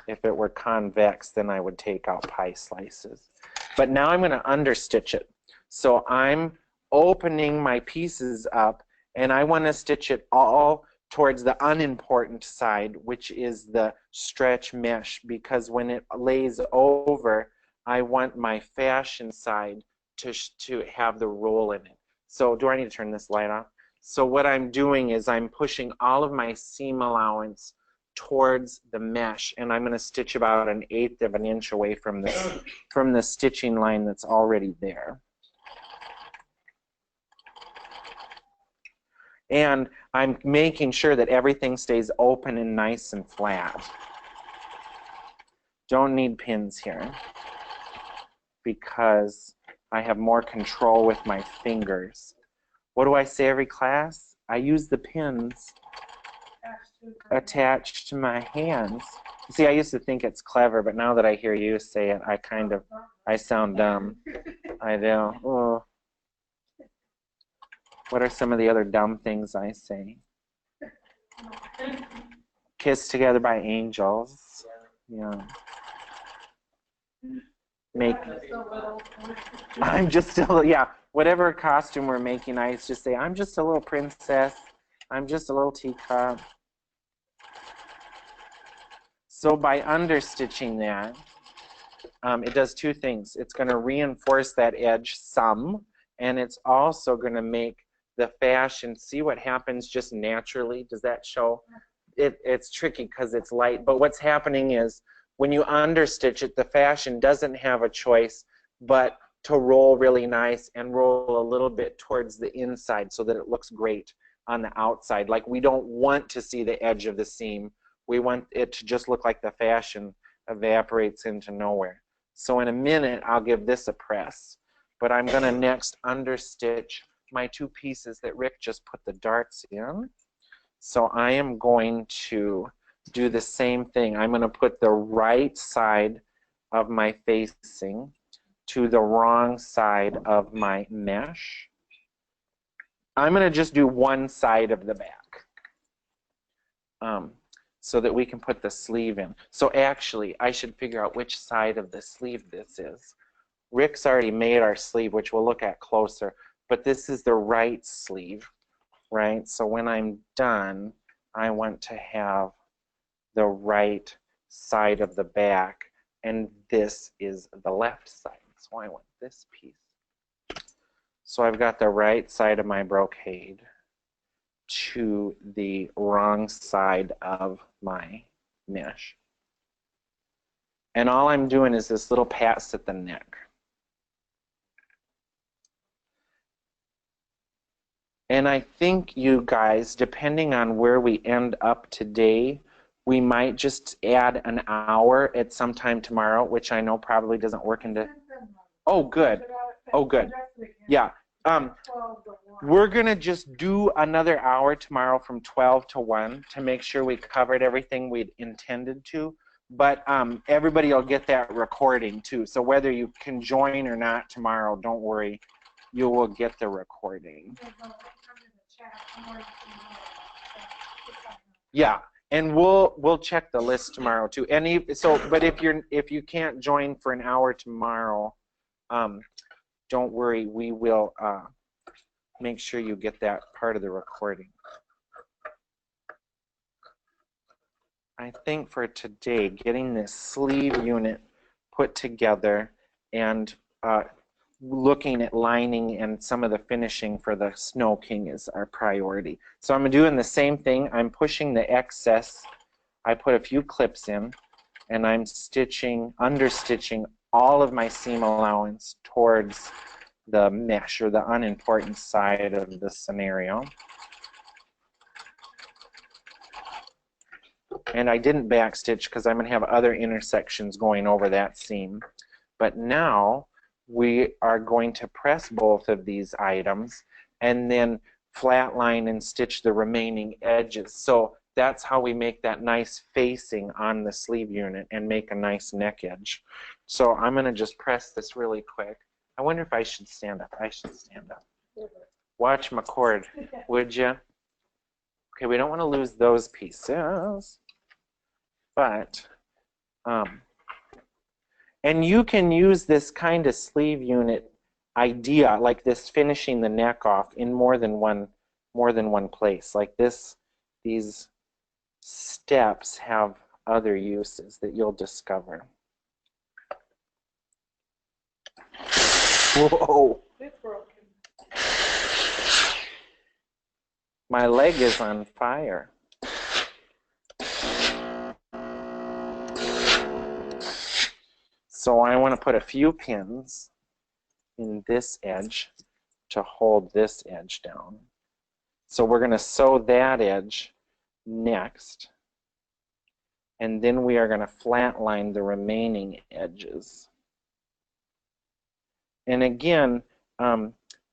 If it were convex, then I would take out pie slices. But now I'm going to understitch it. So I'm opening my pieces up, and I want to stitch it all towards the unimportant side, which is the stretch mesh, because when it lays over, I want my fashion side to have the roll in it. So do I need to turn this light off? So what I'm doing is I'm pushing all of my seam allowance towards the mesh, and I'm going to stitch about 1/8 of an inch away from the stitching line that's already there. And I'm making sure that everything stays open and nice and flat. Don't need pins here because I have more control with my fingers. What do I say every class? I use the pins. attached to my hands. See, I used to think it's clever, but now that I hear you say it, I sound dumb. I do. Oh. What are some of the other dumb things I say? Kissed together by angels. Yeah. I'm just a little, yeah, whatever costume we're making, I just say, I'm just a little princess. I'm just a little teacup. So by understitching that, it does two things. It's going to reinforce that edge some, and it's also going to make the fashion, see what happens just naturally. Does that show? It's tricky because it's light, but what's happening is when you understitch it, the fashion doesn't have a choice but to roll really nice and roll a little bit towards the inside so that it looks great on the outside. Like, we don't want to see the edge of the seam. We want it to just look like the fashion evaporates into nowhere. So in a minute, I'll give this a press, but I'm going to next understitch my two pieces that Rick just put the darts in. So I am going to do the same thing. I'm going to put the right side of my facing to the wrong side of my mesh. I'm going to just do one side of the back so that we can put the sleeve in. So actually, I should figure out which side of the sleeve this is. Rick's already made our sleeve, which we'll look at closer, but this is the right sleeve, right? So when I'm done, I want to have the right side of the back, and this is the left side. So I want this piece. So I've got the right side of my brocade to the wrong side of my mesh. And all I'm doing is this little pass at the neck. And I think you guys, depending on where we end up today, we might just add an hour at some time tomorrow, which I know probably doesn't work into... Oh, good. Oh, good. Yeah. We're going to just do another hour tomorrow from 12 to 1 to make sure we covered everything we'd intended to. But everybody will get that recording, too. So whether you can join or not tomorrow, don't worry. You will get the recording. Yeah. And we'll check the list tomorrow too. And but if you can't join for an hour tomorrow, don't worry. We will make sure you get that part of the recording. I think for today, getting this sleeve unit put together and looking at lining and some of the finishing for the Snow King is our priority. So I'm doing the same thing. I'm pushing the excess. I put a few clips in, and I'm understitching all of my seam allowance towards the mesh, or the unimportant side of the scenario. And I didn't backstitch because I'm going to have other intersections going over that seam. But now we are going to press both of these items and then flatline and stitch the remaining edges. So that's how we make that nice facing on the sleeve unit and make a nice neck edge. So I'm going to just press this really quick. I wonder if I should stand up. I should stand up. Watch my cord, would you? Okay, we don't want to lose those pieces. But, and you can use this kind of sleeve unit idea, like this finishing the neck off, in more than one place. Like this, these steps have other uses that you'll discover. Whoa! It's broken. My leg is on fire. So I want to put a few pins in this edge to hold this edge down. So we're going to sew that edge next, and then we are going to flatline the remaining edges. And again,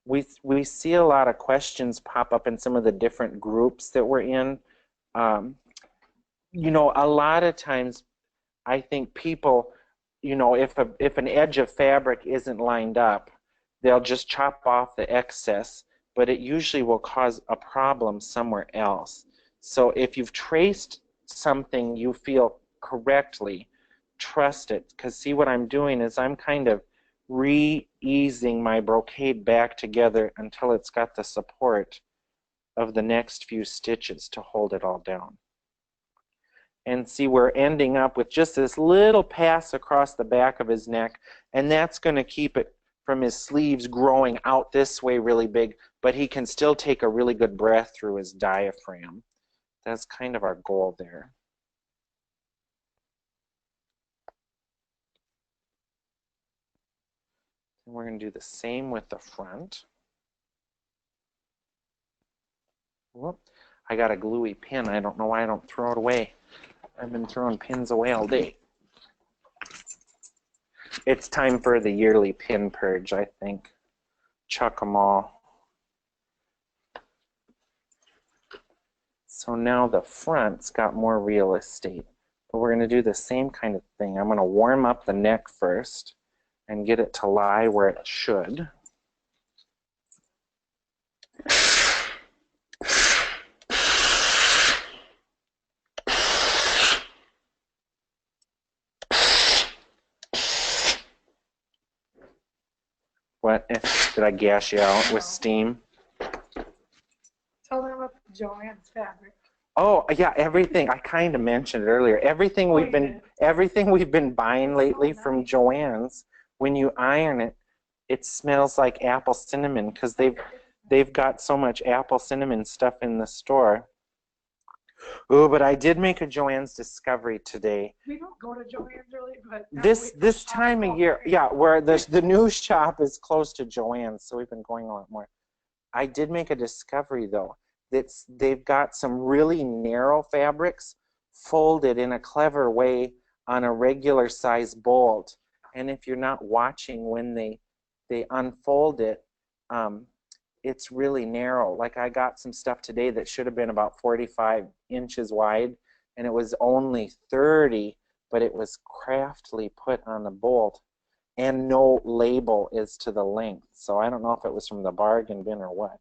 we see a lot of questions pop up in some of the different groups that we're in. you know, a lot of times I think people, you know, if an edge of fabric isn't lined up, they'll just chop off the excess, but it usually will cause a problem somewhere else. So if you've traced something you feel correctly, trust it. Because see, what I'm doing is I'm kind of re-easing my brocade back together until it's got the support of the next few stitches to hold it all down. And see, we're ending up with just this little pass across the back of his neck, and that's going to keep it from his sleeves growing out this way really big, but he can still take a really good breath through his diaphragm. That's kind of our goal there. And we're going to do the same with the front. Whoop. I got a gluey pin. I don't know why I don't throw it away. I've been throwing pins away all day. It's time for the yearly pin purge, I think. Chuck them all. So now the front's got more real estate. But we're going to do the same kind of thing. I'm going to warm up the neck first and get it to lie where it should. What? Did I gas you out with steam? Tell them about Joanne's fabric. Oh yeah, everything. I kind of mentioned it earlier. Everything we've been buying lately from Joann's, when you iron it, it smells like apple cinnamon because they've got so much apple cinnamon stuff in the store. Oh, but I did make a Joann's discovery today. We don't go to Joanne's really, but This time of year, yeah, where the new shop is close to Joann's, so we've been going a lot more. I did make a discovery though. They've got some really narrow fabrics folded in a clever way on a regular size bolt, and if you're not watching when they unfold it, it's really narrow. Like I got some stuff today that should have been about 45 inches wide, and it was only 30, but it was craftily put on the bolt, and no label is to the length. So I don't know if it was from the bargain bin or what.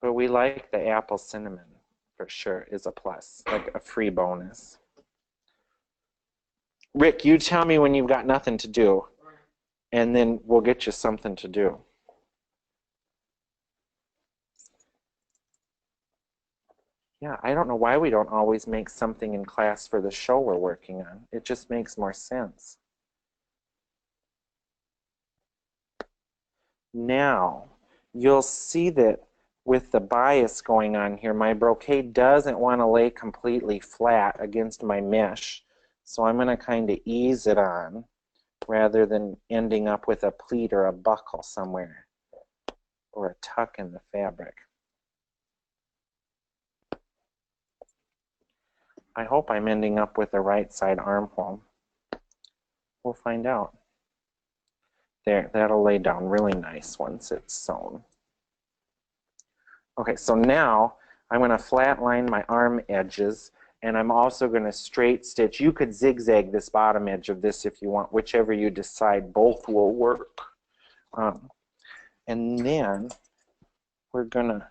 But we like the apple cinnamon for sure, is a plus, like a free bonus. Rick, you tell me when you've got nothing to do, and then we'll get you something to do. Yeah, I don't know why we don't always make something in class for the show we're working on. It just makes more sense. Now, you'll see that with the bias going on here, my brocade doesn't want to lay completely flat against my mesh. So I'm going to kind of ease it on rather than ending up with a pleat or a buckle somewhere or a tuck in the fabric. I hope I'm ending up with the right side armhole. We'll find out. There, that'll lay down really nice once it's sewn. Okay, so now I'm going to flat line my arm edges, and I'm also going to straight stitch. You could zigzag this bottom edge of this if you want, whichever you decide. Both will work. And then we're going to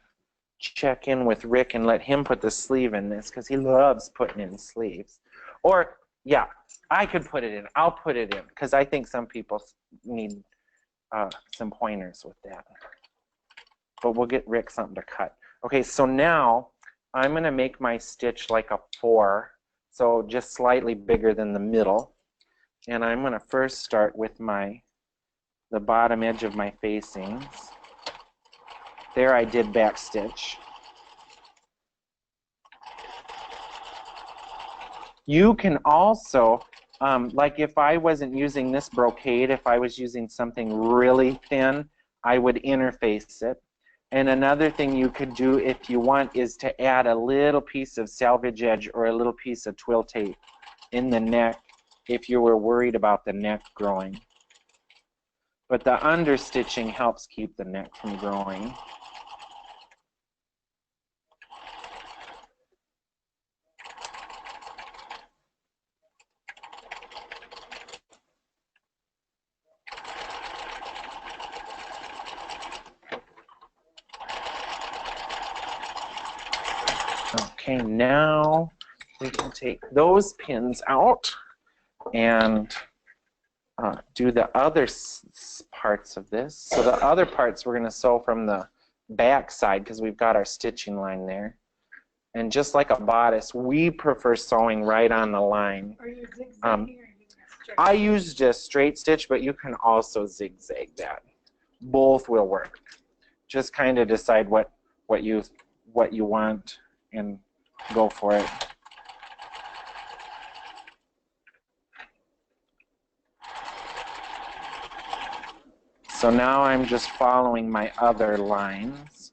check in with Rick and let him put the sleeve in this because he loves putting in sleeves. Or, yeah, I could put it in. I'll put it in because I think some people need some pointers with that. But we'll get Rick something to cut. Okay, so now I'm going to make my stitch like a 4, so just slightly bigger than the middle. And I'm going to first start with the bottom edge of my facings. There I did back stitch. You can also, like if I wasn't using this brocade, if I was using something really thin, I would interface it. And another thing you could do if you want is to add a little piece of salvage edge or a little piece of twill tape in the neck if you were worried about the neck growing. But the understitching helps keep the neck from growing. Okay, now we can take those pins out and do the other parts of this. So the other parts we're going to sew from the back side because we've got our stitching line there. And just like a bodice, we prefer sewing right on the line. Are you zigzagging or using a straight? I used a straight stitch, but you can also zigzag that. Both will work. Just kind of decide what you want and go for it. So now I'm just following my other lines.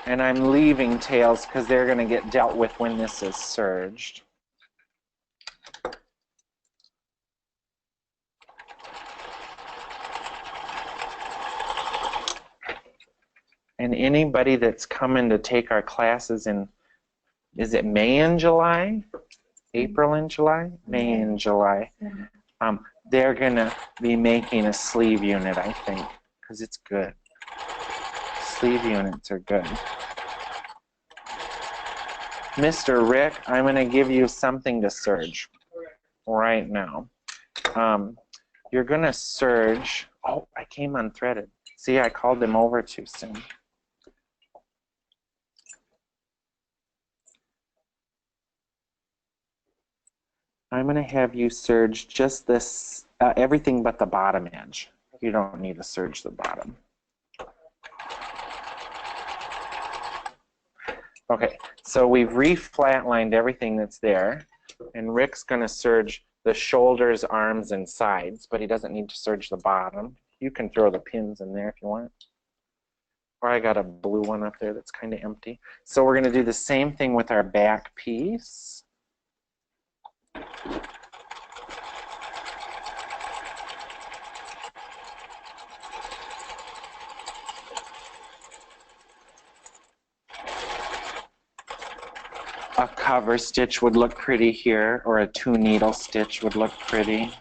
And I'm leaving tails because they're going to get dealt with when this is serged. And anybody that's coming to take our classes in, is it May and July? April and July? May and July. They're going to be making a sleeve unit, I think, because it's good. Sleeve units are good. Mr. Rick, I'm going to give you something to serge right now. You're going to serge. Oh, I came unthreaded. See, I called them over too soon. I'm going to have you serge just this, everything but the bottom edge. You don't need to serge the bottom. Okay, so we've re-flatlined everything that's there, and Rick's going to serge the shoulders, arms, and sides, but he doesn't need to serge the bottom. You can throw the pins in there if you want. Or I got a blue one up there that's kind of empty. So we're going to do the same thing with our back piece. A cover stitch would look pretty here, or a 2-needle stitch would look pretty.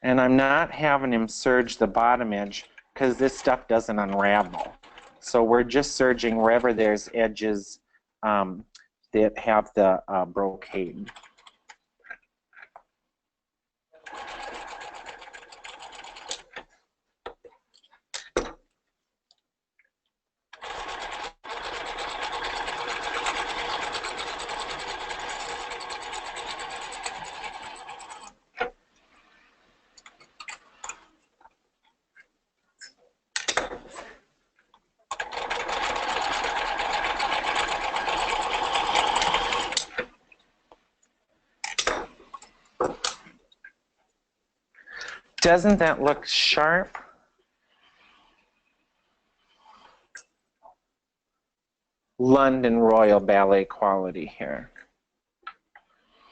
And I'm not having him serge the bottom edge because this stuff doesn't unravel. So we're just serging wherever there's edges that have the brocade. Doesn't that look sharp? London Royal Ballet quality here.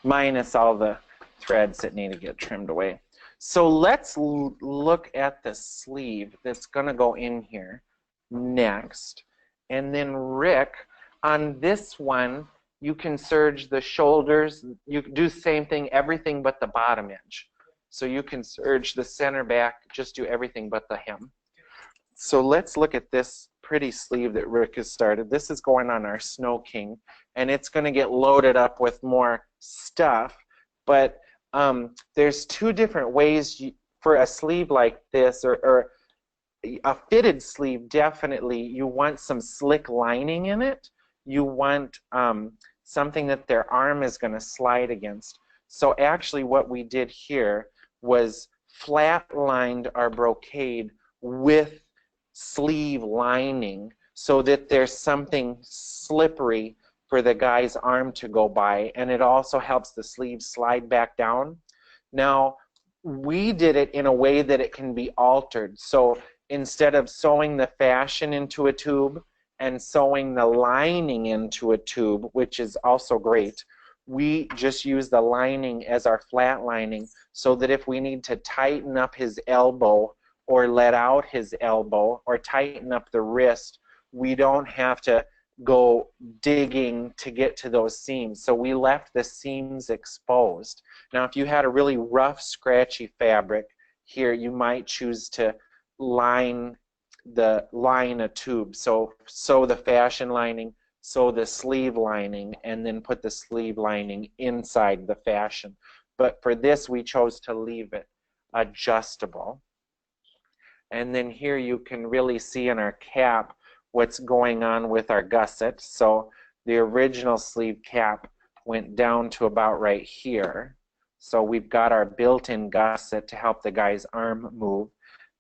Minus all the threads that need to get trimmed away. So let's look at the sleeve that's going to go in here next. And then Rick, on this one, you can serge the shoulders. You do the same thing, everything but the bottom edge. So you can serge the center back, just do everything but the hem. So let's look at this pretty sleeve that Rick has started. This is going on our Snow King, and it's going to get loaded up with more stuff. But there's two different ways for a sleeve like this, or a fitted sleeve, definitely. You want some slick lining in it. You want something that their arm is going to slide against. So actually what we did here was flat-lined our brocade with sleeve lining so that there's something slippery for the guy's arm to go by, and it also helps the sleeve slide back down. Now, we did it in a way that it can be altered. So instead of sewing the fashion into a tube and sewing the lining into a tube, which is also great, we just use the lining as our flat lining so that if we need to tighten up his elbow or let out his elbow or tighten up the wrist, we don't have to go digging to get to those seams. So we left the seams exposed. Now, if you had a really rough, scratchy fabric here, you might choose to line a tube. So sew the fashion lining, sew the sleeve lining, and then put the sleeve lining inside the fashion. But for this, we chose to leave it adjustable. And then here you can really see in our cap what's going on with our gusset. So the original sleeve cap went down to about right here. So we've got our built-in gusset to help the guy's arm move.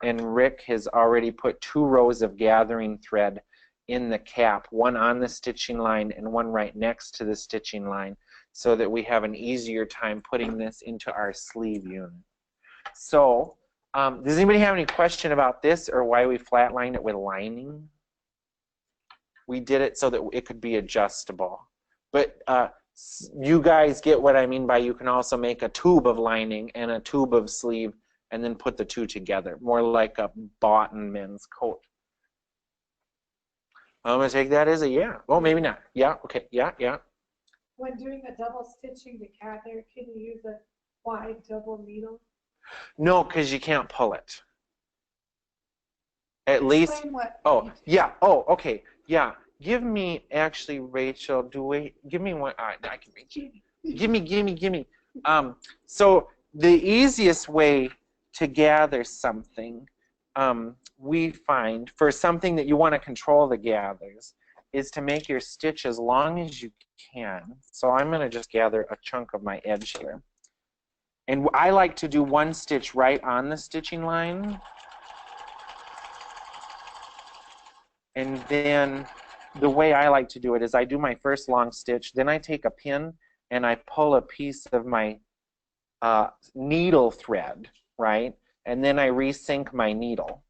And Rick has already put 2 rows of gathering thread in the cap, one on the stitching line and one right next to the stitching line, so that we have an easier time putting this into our sleeve unit. So does anybody have any question about this or why we flatlined it with lining? We did it so that it could be adjustable. But you guys get what I mean by you can also make a tube of lining and a tube of sleeve and then put the 2 together, more like a boughten men's coat. I'm going to take that as a yeah. Oh, maybe not. Yeah, okay, yeah, yeah. When doing the double stitching together, can you use a wide double needle? No, because you can't pull it. At least, Explain what. oh, yeah, oh, okay, yeah. Give me, actually, Rachel, give me one, I can reach it. Give me. So the easiest way to gather something, we find, for something that you want to control the gathers, is to make your stitch as long as you can. So I'm going to just gather a chunk of my edge here. And I like to do 1 stitch right on the stitching line. And then the way I like to do it is I do my first long stitch, then I take a pin and I pull a piece of my needle thread, right? And then I resync my needle.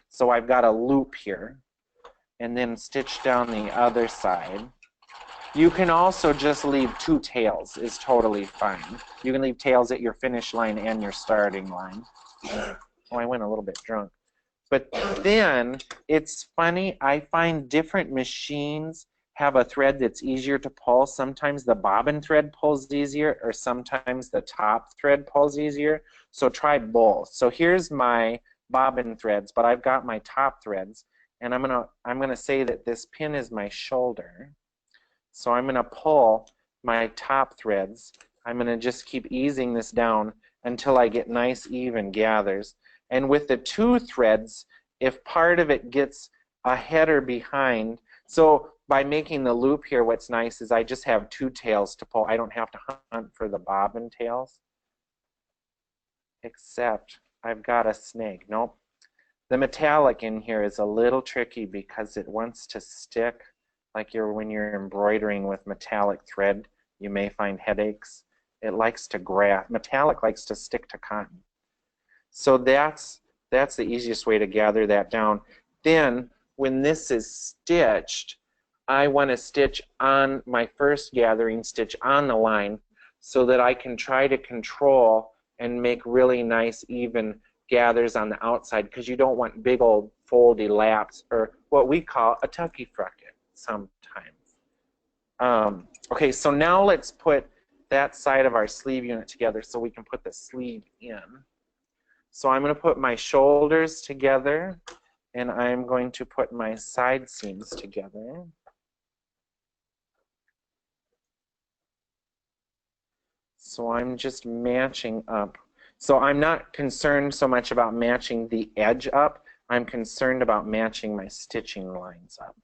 So I've got a loop here, and then stitch down the other side. You can also just leave 2 tails, is totally fine. You can leave tails at your finish line and your starting line. Oh, I went a little bit drunk. But then, it's funny, I find different machines have a thread that's easier to pull. Sometimes the bobbin thread pulls easier, or sometimes the top thread pulls easier. So try both. So here's my bobbin threads, but I've got my top threads, and I'm gonna say that this pin is my shoulder. So I'm gonna pull my top threads. I'm gonna just keep easing this down until I get nice even gathers. And with the 2 threads, if part of it gets ahead or behind, so by making the loop here, what's nice is I just have 2 tails to pull. I don't have to hunt for the bobbin tails, except I've got a snag. Nope. The metallic in here is a little tricky because it wants to stick, like when you're embroidering with metallic thread, you may find headaches. It likes to grab. Metallic likes to stick to cotton. So that's the easiest way to gather that down. Then, when this is stitched, I want to stitch on my first gathering stitch on the line so that I can try to control and make really nice even gathers on the outside, because you don't want big old foldy laps, or what we call a tucky frucket sometimes. Okay, so now let's put that side of our sleeve unit together so we can put the sleeve in. So I'm going to put my shoulders together, and I'm going to put my side seams together. So I'm just matching up. So I'm not concerned so much about matching the edge up. I'm concerned about matching my stitching lines up.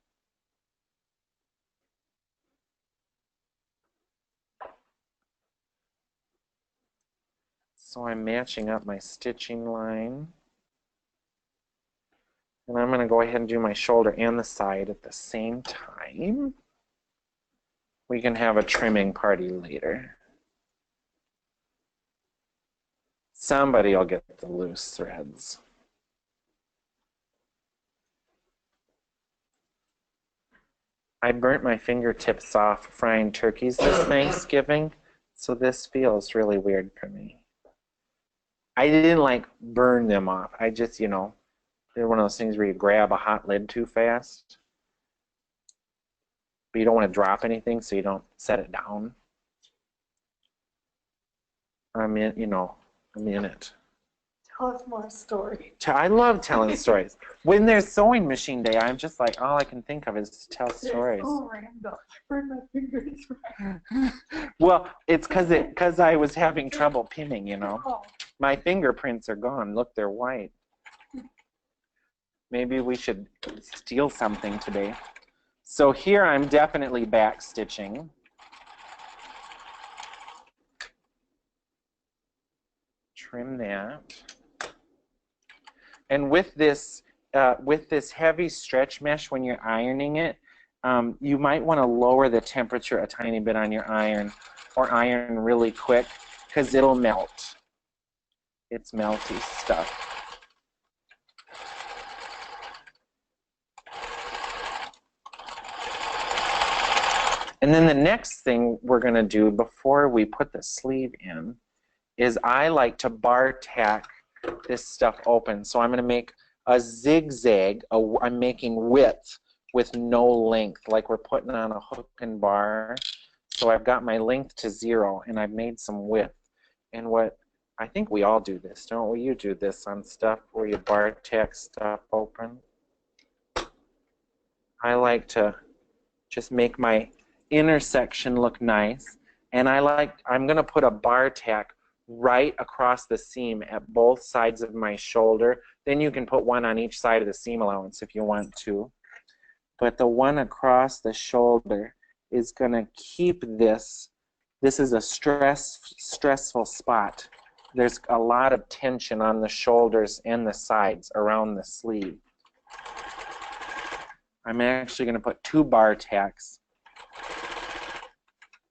So I'm matching up my stitching line. And I'm going to go ahead and do my shoulder and the side at the same time. We can have a trimming party later. Somebody will get the loose threads. I burnt my fingertips off frying turkeys this Thanksgiving, so this feels really weird for me. I didn't like burn them off. I just, you know, they're one of those things where you grab a hot lid too fast. but you don't want to drop anything, so you don't set it down. I'm in it. Tell us more stories. I love telling stories. When there's sewing machine day, I'm just like, all I can think of is to tell stories. Oh, random. I burned my fingers. Well, it's because I was having trouble pinning, Oh. My fingerprints are gone. Look, they're white. Maybe we should steal something today. So here I'm definitely back stitching. Trim that. And with this heavy stretch mesh, when you're ironing it, you might want to lower the temperature a tiny bit on your iron, or iron really quick, because it'll melt. It's melty stuff. And then the next thing we're going to do before we put the sleeve in is I like to bar tack this stuff open. So I'm going to make a zigzag. I'm making width with no length, like we're putting on a hook and bar. So I've got my length to 0, and I've made some width. And I think we all do this, don't we? You do this on stuff where you bar tack stuff open. I like to just make my intersection look nice, and I'm going to put a bar tack right across the seam at both sides of my shoulder. Then you can put one on each side of the seam allowance if you want to. But the one across the shoulder is going to keep this. This is a stressful spot. There's a lot of tension on the shoulders and the sides around the sleeve. I'm actually going to put 2 bar tacks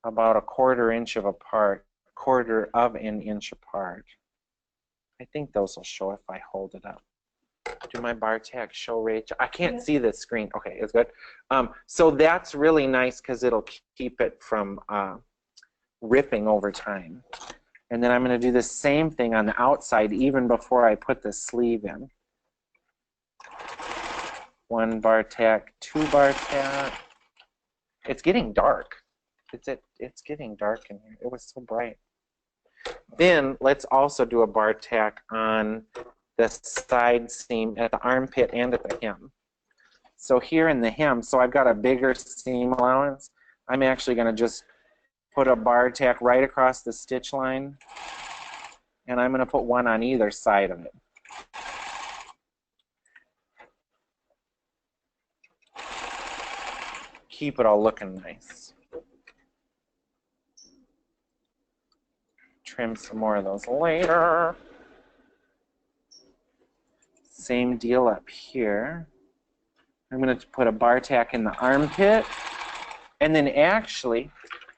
about a quarter of an inch apart. I think those will show if I hold it up. Do my bar tacks show, Rachel? I can't see the screen. Okay, it's good. So that's really nice because it'll keep it from ripping over time. And then I'm going to do the same thing on the outside even before I put the sleeve in. 1 bar tack, 2 bar tack. It's getting dark. It's getting dark in here. It was so bright. Then let's also do a bar tack on the side seam at the armpit and at the hem. So here in the hem, so I've got a bigger seam allowance. I'm actually going to just put a bar tack right across the stitch line, and I'm going to put one on either side of it. Keep it all looking nice. Trim some more of those later. Same deal up here. I'm going to put a bar tack in the armpit. And then actually,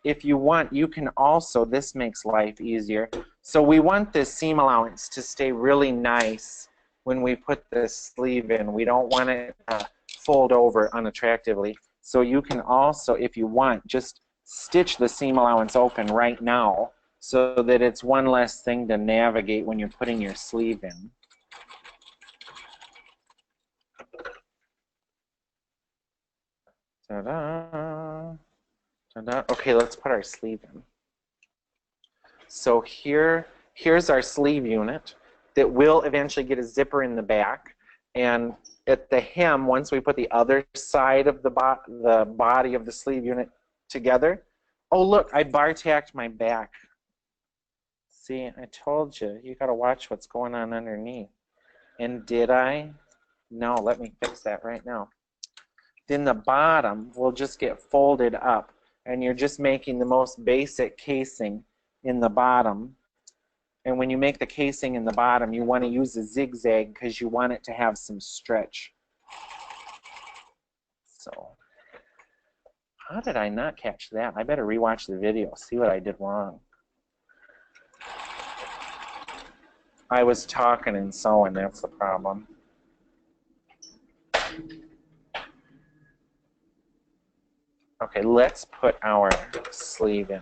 if you want, you can also, this makes life easier. So we want this seam allowance to stay really nice when we put the sleeve in. We don't want it to fold over unattractively. So you can also, if you want, just stitch the seam allowance open right now so that it's one less thing to navigate when you're putting your sleeve in. Ta-da! Ta-da! Okay, let's put our sleeve in. So here's our sleeve unit that will eventually get a zipper in the back. And at the hem, once we put the other side of the body of the sleeve unit together, oh look, I bar tacked my back. See, I told you, you got to watch what's going on underneath. And did I? No, let me fix that right now. Then the bottom will just get folded up, and you're just making the most basic casing in the bottom. And when you make the casing in the bottom, you want to use a zigzag because you want it to have some stretch. So, how did I not catch that? I better rewatch the video, see what I did wrong. I was talking and sewing, that's the problem. Okay, let's put our sleeve in.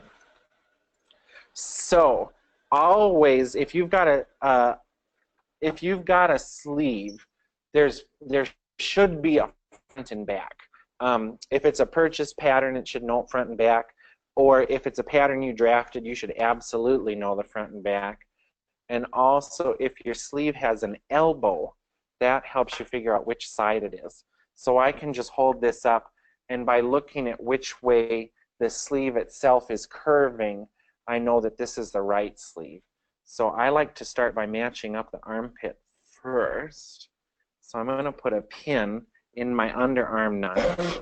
So, always, if you've got a sleeve, there should be a front and back. If it's a purchase pattern, it should note front and back. Or if it's a pattern you drafted, you should absolutely know the front and back. And also, if your sleeve has an elbow, that helps you figure out which side it is. So I can just hold this up, and by looking at which way the sleeve itself is curving, I know that this is the right sleeve. So I like to start by matching up the armpit first. So I'm going to put a pin in my underarm notch,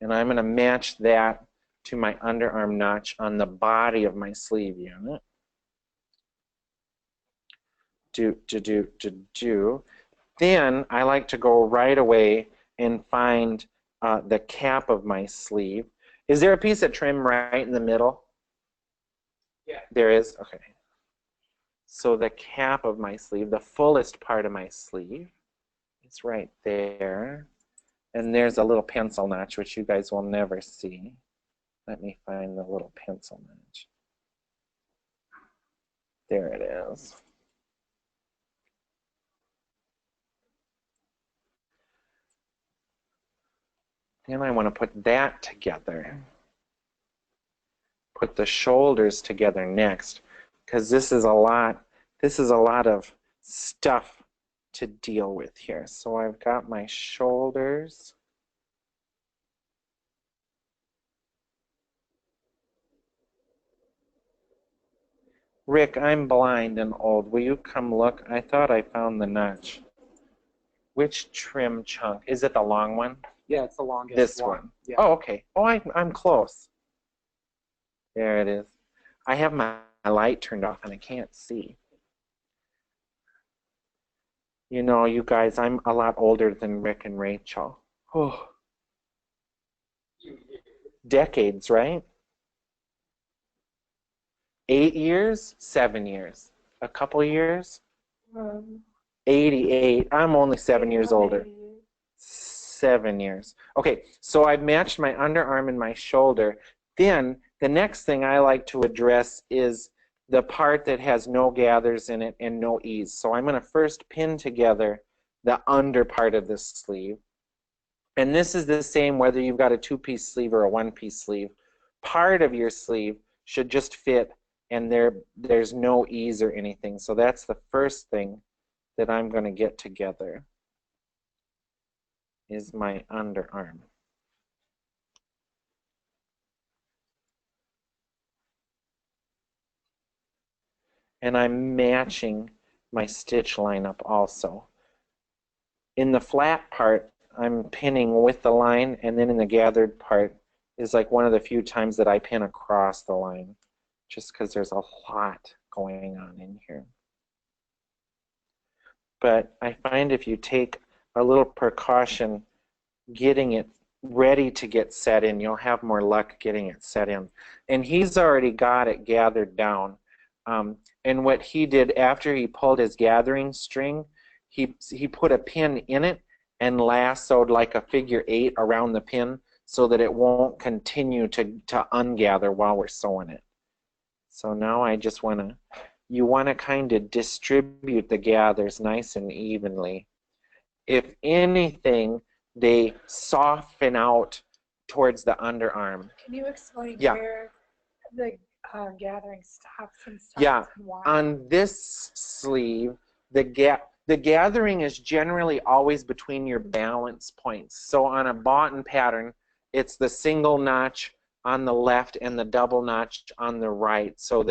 and I'm going to match that to my underarm notch on the body of my sleeve unit. Then I like to go right away and find the cap of my sleeve. Is there a piece of trim right in the middle? Yeah. There is? Okay. So the cap of my sleeve, the fullest part of my sleeve, is right there. And there's a little pencil notch, which you guys will never see. Let me find the little pencil notch. There it is. Then I want to put that together. Put the shoulders together next, because this is a lot of stuff to deal with here. So I've got my shoulders. Rick, I'm blind and old. Will you come look? I thought I found the notch. Which trim chunk? Is it the long one? Yeah, it's the longest This one. Yeah. Oh, okay. Oh, I'm close. There it is. I have my light turned off and I can't see. You know, you guys, I'm a lot older than Rick and Rachel. Oh. Decades, right? 8 years? 7 years? A couple years? 88. I'm only 7 years older. 7 years. Okay, so I've matched my underarm and my shoulder. Then the next thing I like to address is the part that has no gathers in it and no ease. So I'm going to first pin together the under part of this sleeve. And this is the same whether you've got a two-piece sleeve or a one-piece sleeve. Part of your sleeve should just fit, and there's no ease or anything. So that's the first thing that I'm going to get together is my underarm. And I'm matching my stitch lineup also. In the flat part, I'm pinning with the line, and then in the gathered part is like one of the few times that I pin across the line, just because there's a lot going on in here. But I find if you take a little precaution getting it ready to get set in, you'll have more luck getting it set in. And he's already got it gathered down. And what he did after he pulled his gathering string, he put a pin in it and lassoed like a figure 8 around the pin so that it won't continue to ungather while we're sewing it. So now I just you want to kind of distribute the gathers nice and evenly. If anything, they soften out towards the underarm. Can you explain where the gathering stops and why? On this sleeve, the gathering is generally always between your balance points. So on a button pattern, it's the single notch on the left and the double notch on the right. So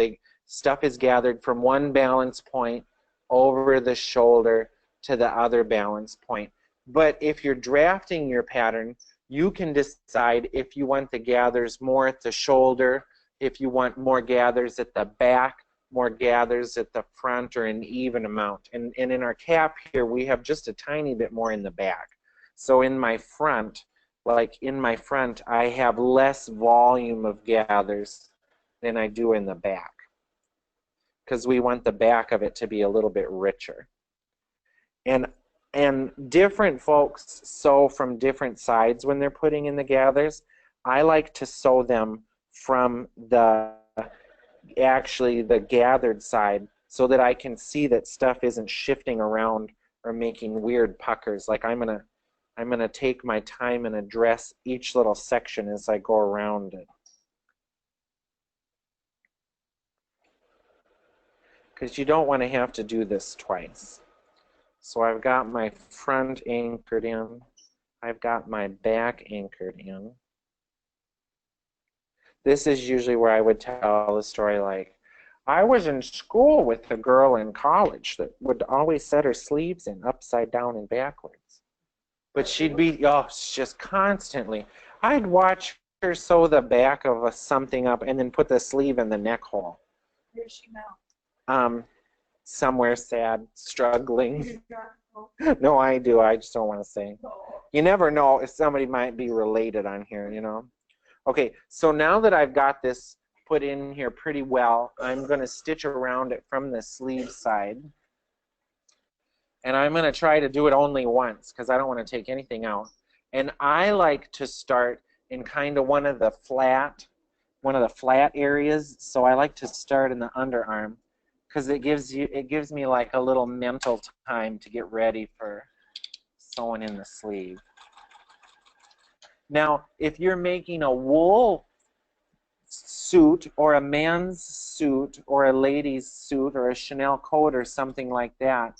stuff is gathered from one balance point over the shoulder to the other balance point. But if you're drafting your pattern, you can decide if you want the gathers more at the shoulder, if you want more gathers at the back, more gathers at the front, or an even amount. And in our cap here, we have just a tiny bit more in the back. So in my front, I have less volume of gathers than I do in the back, because we want the back of it to be a little bit richer. And different folks sew from different sides when they're putting in the gathers. I like to sew them from the gathered side so that I can see that stuff isn't shifting around or making weird puckers. Like I'm I'm going to take my time and address each little section as I go around it. Because you don't want to have to do this twice. So I've got my front anchored in. I've got my back anchored in. This is usually where I would tell a story like, I was in school with a girl in college that would always set her sleeves in upside down and backwards. But she'd be, oh, just constantly. I'd watch her sew the back of something up and then put the sleeve in the neck hole. Where's she now? Somewhere sad, struggling. No, I do. I just don't want to say. You never know if somebody might be related on here, you know. Okay, so now that I've got this put in here pretty well, I'm going to stitch around it from the sleeve side. And I'm going to try to do it only once because I don't want to take anything out. And I like to start in kind of one of the flat areas. So I like to start in the underarm because it gives me like a little mental time to get ready for sewing in the sleeve. Now, if you're making a wool suit or a man's suit or a lady's suit or a Chanel coat or something like that,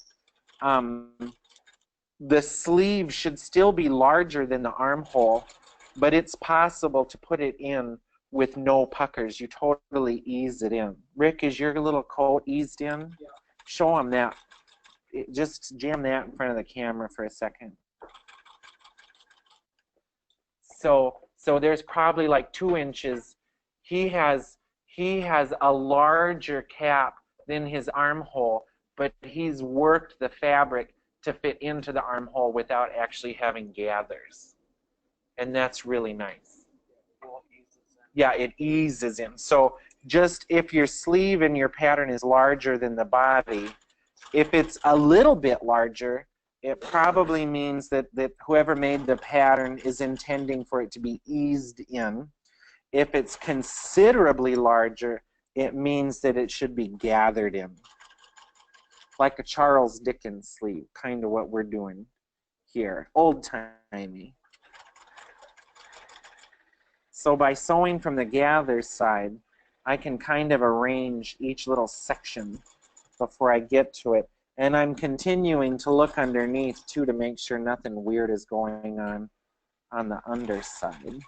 the sleeve should still be larger than the armhole, but it's possible to put it in with no puckers. You totally ease it in. Rick, is your little coat eased in? Yeah. Show them that. Just jam that in front of the camera for a second. So there's probably like 2 inches. He has a larger cap than his armhole, but he's worked the fabric to fit into the armhole without actually having gathers. And that's really nice. Yeah, it eases in. So just if your sleeve in your pattern is larger than the body, if it's a little bit larger, it probably means that whoever made the pattern is intending for it to be eased in. If it's considerably larger, it means that it should be gathered in. Like a Charles Dickens sleeve, kind of what we're doing here, old-timey. So by sewing from the gather side, I can kind of arrange each little section before I get to it. And I'm continuing to look underneath, too, to make sure nothing weird is going on the underside.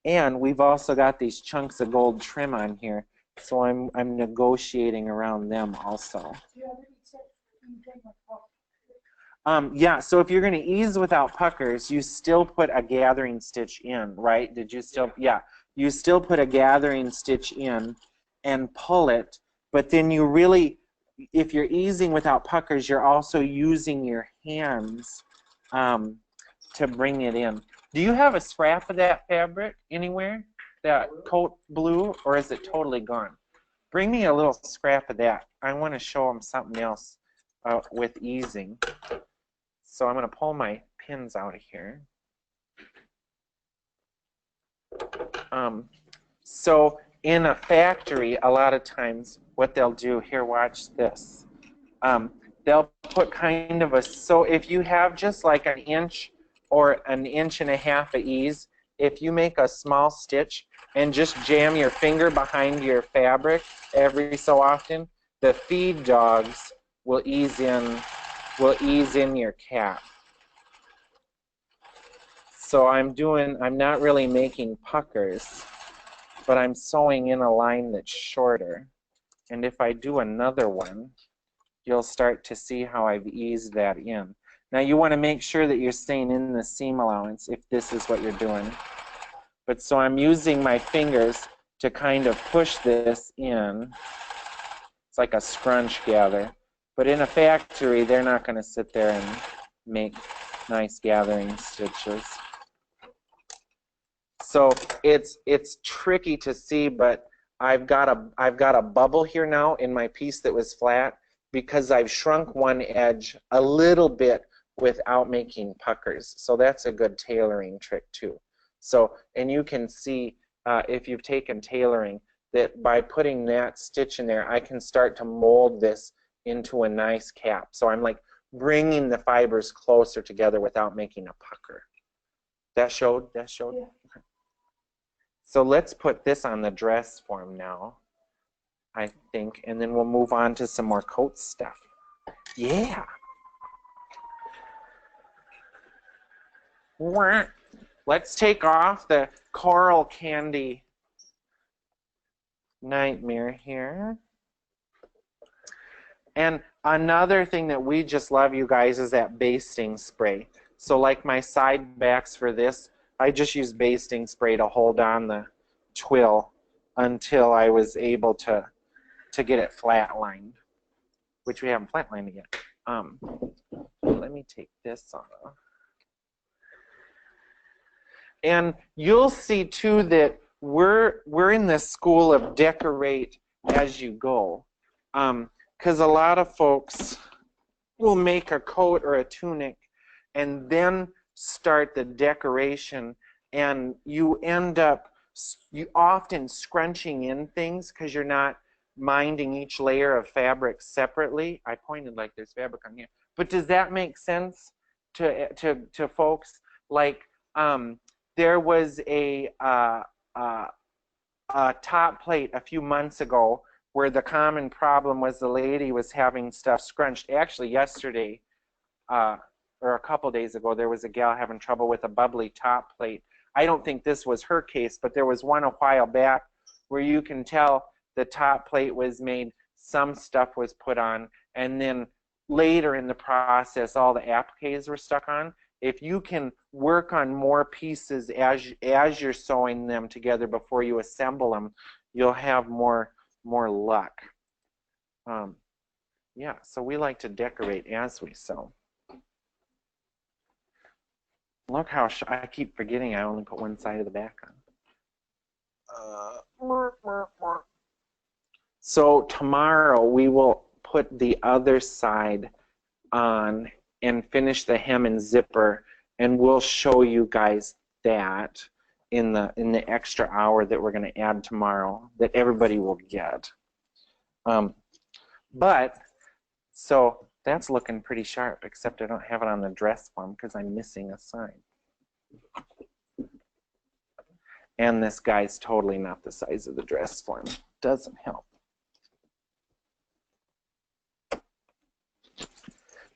And we've also got these chunks of gold trim on here, so I'm negotiating around them also. Yeah, so if you're going to ease without puckers, you still put a gathering stitch in, right? Did you still? Yeah, you still put a gathering stitch in and pull it, but then you really, if you're easing without puckers, you're also using your hands to bring it in. Do you have a scrap of that fabric anywhere? That coat blue, or is it totally gone? Bring me a little scrap of that. I want to show them something else with easing. So I'm going to pull my pins out of here. So in a factory, a lot of times what they'll do, here, watch this. They'll put kind of a, so if you have just like an inch or an inch and a half of ease, if you make a small stitch and just jam your finger behind your fabric every so often, the feed dogs will ease in your cap. So I'm not really making puckers, but I'm sewing in a line that's shorter. And if I do another one, you'll start to see how I've eased that in. Now you want to make sure that you're staying in the seam allowance if this is what you're doing. But so I'm using my fingers to kind of push this in. It's like a scrunch gather. But in a factory, they're not going to sit there and make nice gathering stitches. So it's tricky to see, but I've got a bubble here now in my piece that was flat because I've shrunk one edge a little bit without making puckers. So that's a good tailoring trick too. So, and you can see if you've taken tailoring that by putting that stitch in there, I can start to mold this into a nice cap. So I'm like bringing the fibers closer together without making a pucker. That showed? That showed? Yeah. So let's put this on the dress form now, I think, and then we'll move on to some more coat stuff. Yeah. Let's take off the coral candy nightmare here. And another thing that we just love, you guys, is that basting spray. So like my side backs for this, I just use basting spray to hold on the twill until I was able to get it flatlined, which we haven't flatlined it yet. Let me take this off. And you'll see too that we're in this school of decorate as you go, because a lot of folks will make a coat or a tunic and then start the decoration, and you end up often scrunching in things because you're not minding each layer of fabric separately. I pointed like there's fabric on here, but does that make sense to folks? Like there was a top plate a few months ago where the common problem was the lady was having stuff scrunched. Actually, yesterday or a couple days ago, there was a gal having trouble with a bubbly top plate. I don't think this was her case, but there was one a while back where you can tell the top plate was made, some stuff was put on, and then later in the process, all the appliques were stuck on. If you can work on more pieces as you're sewing them together before you assemble them, you'll have more luck. Yeah, so we like to decorate as we sew. Look how I keep forgetting I only put one side of the back on. So tomorrow we will put the other side on and finish the hem and zipper, and we'll show you guys that in the extra hour that we're going to add tomorrow that everybody will get. But so that's looking pretty sharp, except I don't have it on the dress form because I'm missing a side. And this guy's totally not the size of the dress form. Doesn't help.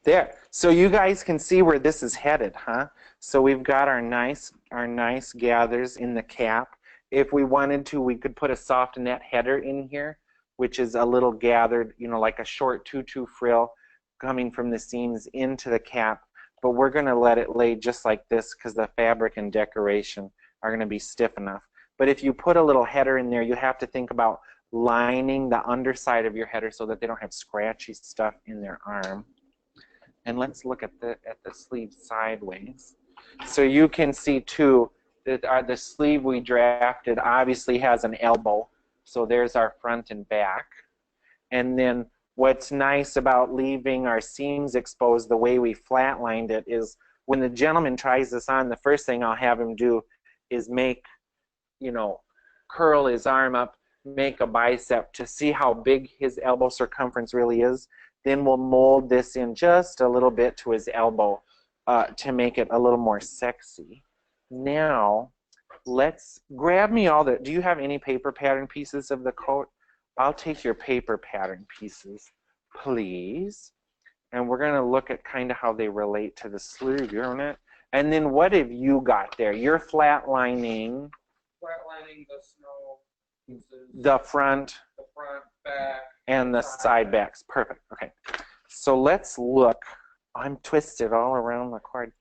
There. So you guys can see where this is headed, huh? So we've got our nice gathers in the cap. If we wanted to, we could put a soft net header in here, which is a little gathered, you know, like a short tutu frill coming from the seams into the cap. But we're going to let it lay just like this because the fabric and decoration are going to be stiff enough. But if you put a little header in there, you have to think about lining the underside of your header so that they don't have scratchy stuff in their arm. And let's look at the sleeve sideways. So you can see too that the sleeve we drafted obviously has an elbow. So there's our front and back. And then what's nice about leaving our seams exposed the way we flatlined it is when the gentleman tries this on, the first thing I'll have him do is make, you know, curl his arm up, make a bicep to see how big his elbow circumference really is. Then we'll mold this in just a little bit to his elbow to make it a little more sexy. Now, let's grab me all the, do you have any paper pattern pieces of the coat? I'll take your paper pattern pieces, please. And we're going to look at kind of how they relate to the sleeve unit. And then what have you got there? You're flatlining. Flatlining the snow pieces. The front. The front, back. And the side backs. Perfect. Okay. So let's look. I'm twisted all around the cord.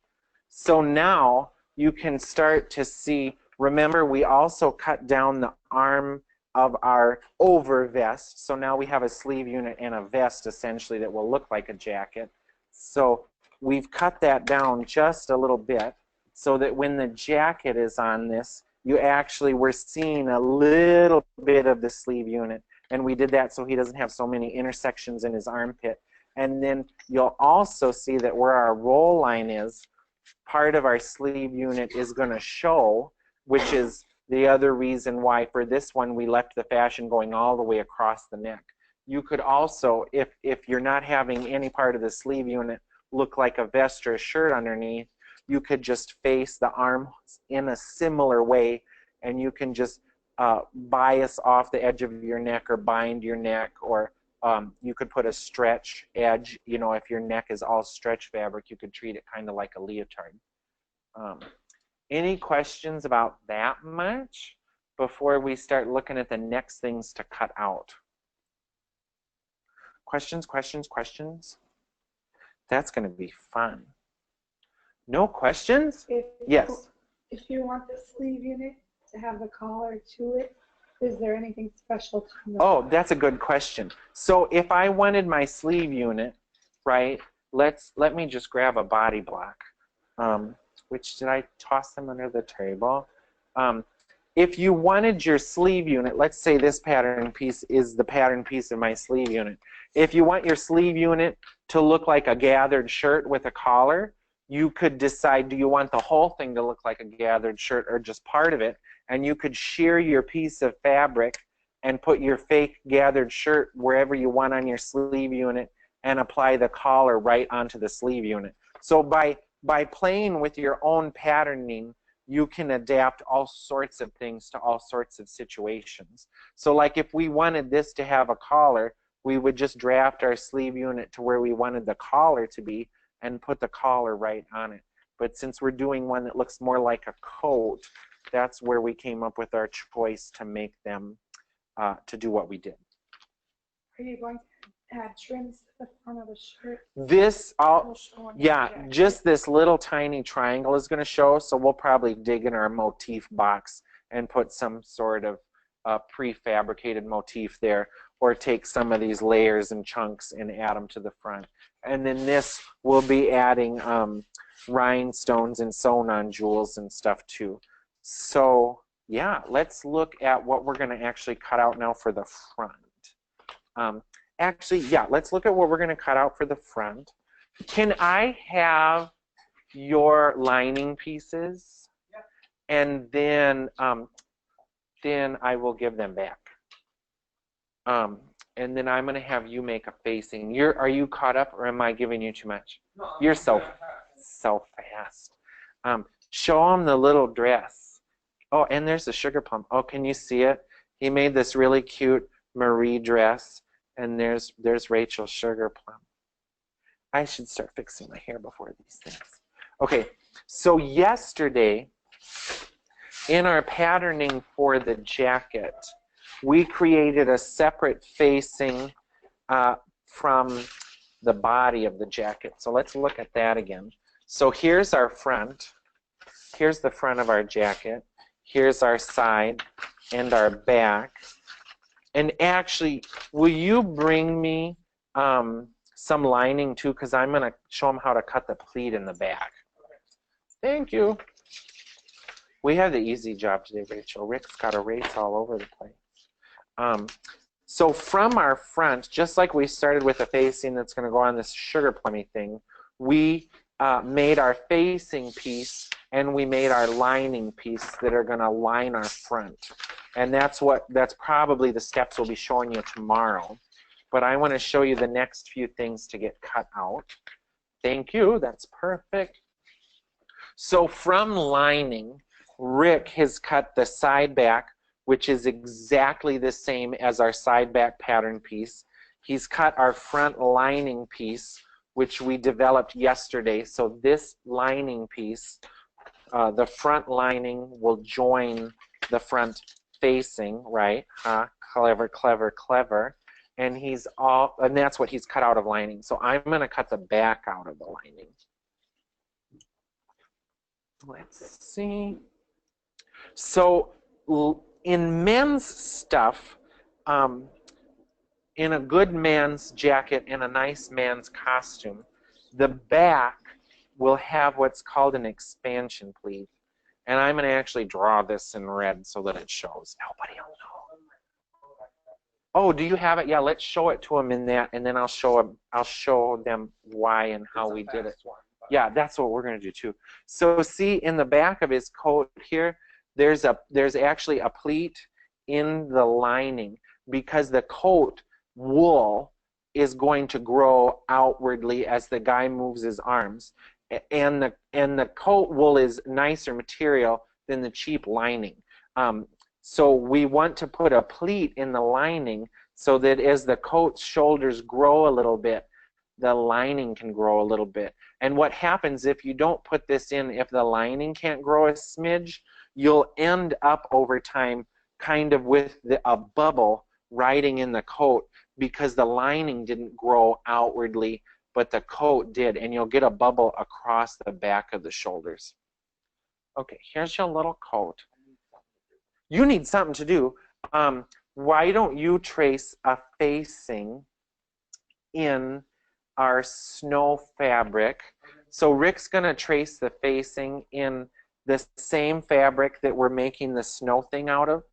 So now you can start to see, remember we also cut down the arm of our over vest. So now we have a sleeve unit and a vest essentially that will look like a jacket. So we've cut that down just a little bit so that when the jacket is on this, you actually were seeing a little bit of the sleeve unit. And we did that so he doesn't have so many intersections in his armpit. And then you'll also see that where our roll line is, part of our sleeve unit is going to show, which is the other reason why for this one we left the fashion going all the way across the neck. You could also, if you're not having any part of the sleeve unit look like a vest or a shirt underneath, you could just face the arms in a similar way, and you can just bias off the edge of your neck or bind your neck, or you could put a stretch edge. You know, if your neck is all stretch fabric, you could treat it kind of like a leotard. Any questions about that much before we start looking at the next things to cut out? Questions, questions, questions? That's going to be fun. No questions? Yes. If you want the sleeve unit to have the collar to it, is there anything special to know? Oh, that's a good question. So if I wanted my sleeve unit, right, let me just grab a body block. Which, did I toss them under the table? If you wanted your sleeve unit, let's say this pattern piece is the pattern piece of my sleeve unit. If you want your sleeve unit to look like a gathered shirt with a collar, you could decide, do you want the whole thing to look like a gathered shirt or just part of it? And you could shear your piece of fabric and put your fake gathered shirt wherever you want on your sleeve unit and apply the collar right onto the sleeve unit. So by playing with your own patterning, you can adapt all sorts of things to all sorts of situations. So like if we wanted this to have a collar, we would just draft our sleeve unit to where we wanted the collar to be and put the collar right on it. But since we're doing one that looks more like a coat, that's where we came up with our choice to make them, to do what we did. Are you going to add trims to the front of the shirt? This, yeah, just this little tiny triangle is going to show, so we'll probably dig in our motif box and put some sort of prefabricated motif there, or take some of these layers and chunks and add them to the front. And then this will be adding rhinestones and sewn-on jewels and stuff too. So yeah, let's look at what we're going to actually cut out now for the front. Actually, yeah, let's look at what we're going to cut out for the front. Can I have your lining pieces? Yep. And then I will give them back. And then I'm going to have you make a facing. Are you caught up, or am I giving you too much? No, you're so fast. Show them the little dress. Oh, and there's the sugar plum. Oh, can you see it? He made this really cute Marie dress, and there's Rachel's sugar plum. I should start fixing my hair before these things. Okay, so yesterday, in our patterning for the jacket, we created a separate facing from the body of the jacket. So let's look at that again. So here's our front. Here's the front of our jacket. Here's our side and our back. And actually, will you bring me some lining too? Because I'm going to show them how to cut the pleat in the back. Thank you. We have the easy job today, Rachel. Rick's got a race all over the place. So from our front, just like we started with a facing that's going to go on this sugar plummy thing, we made our facing piece and we made our lining piece that are going to line our front. And that's probably the steps we'll be showing you tomorrow. But I want to show you the next few things to get cut out. Thank you. That's perfect. So from lining, Rick has cut the side back, which is exactly the same as our side back pattern piece. He's cut our front lining piece, which we developed yesterday. So this lining piece, the front lining will join the front facing, right? Clever, clever, clever. And that's what he's cut out of lining. So I'm going to cut the back out of the lining. Let's see. So in men's stuff, in a good man's jacket and a nice man's costume, the back will have what's called an expansion pleat. And I'm going to actually draw this in red so that it shows. Nobody will know. Oh, do you have it? Yeah, let's show it to them in that, and then I'll show them why and how we did it. Yeah, that's what we're going to do too. So see, in the back of his coat here, there's actually a pleat in the lining, because the coat wool is going to grow outwardly as the guy moves his arms. And the coat wool is nicer material than the cheap lining. So we want to put a pleat in the lining so that as the coat's shoulders grow a little bit, the lining can grow a little bit. And what happens if you don't put this in, if the lining can't grow a smidge, you'll end up over time kind of with a bubble riding in the coat because the lining didn't grow outwardly, but the coat did, and you'll get a bubble across the back of the shoulders. Okay, here's your little coat. You need something to do. Why don't you trace a facing in our snow fabric? So Rick's going to trace the facing in the same fabric that we're making the snow thing out of.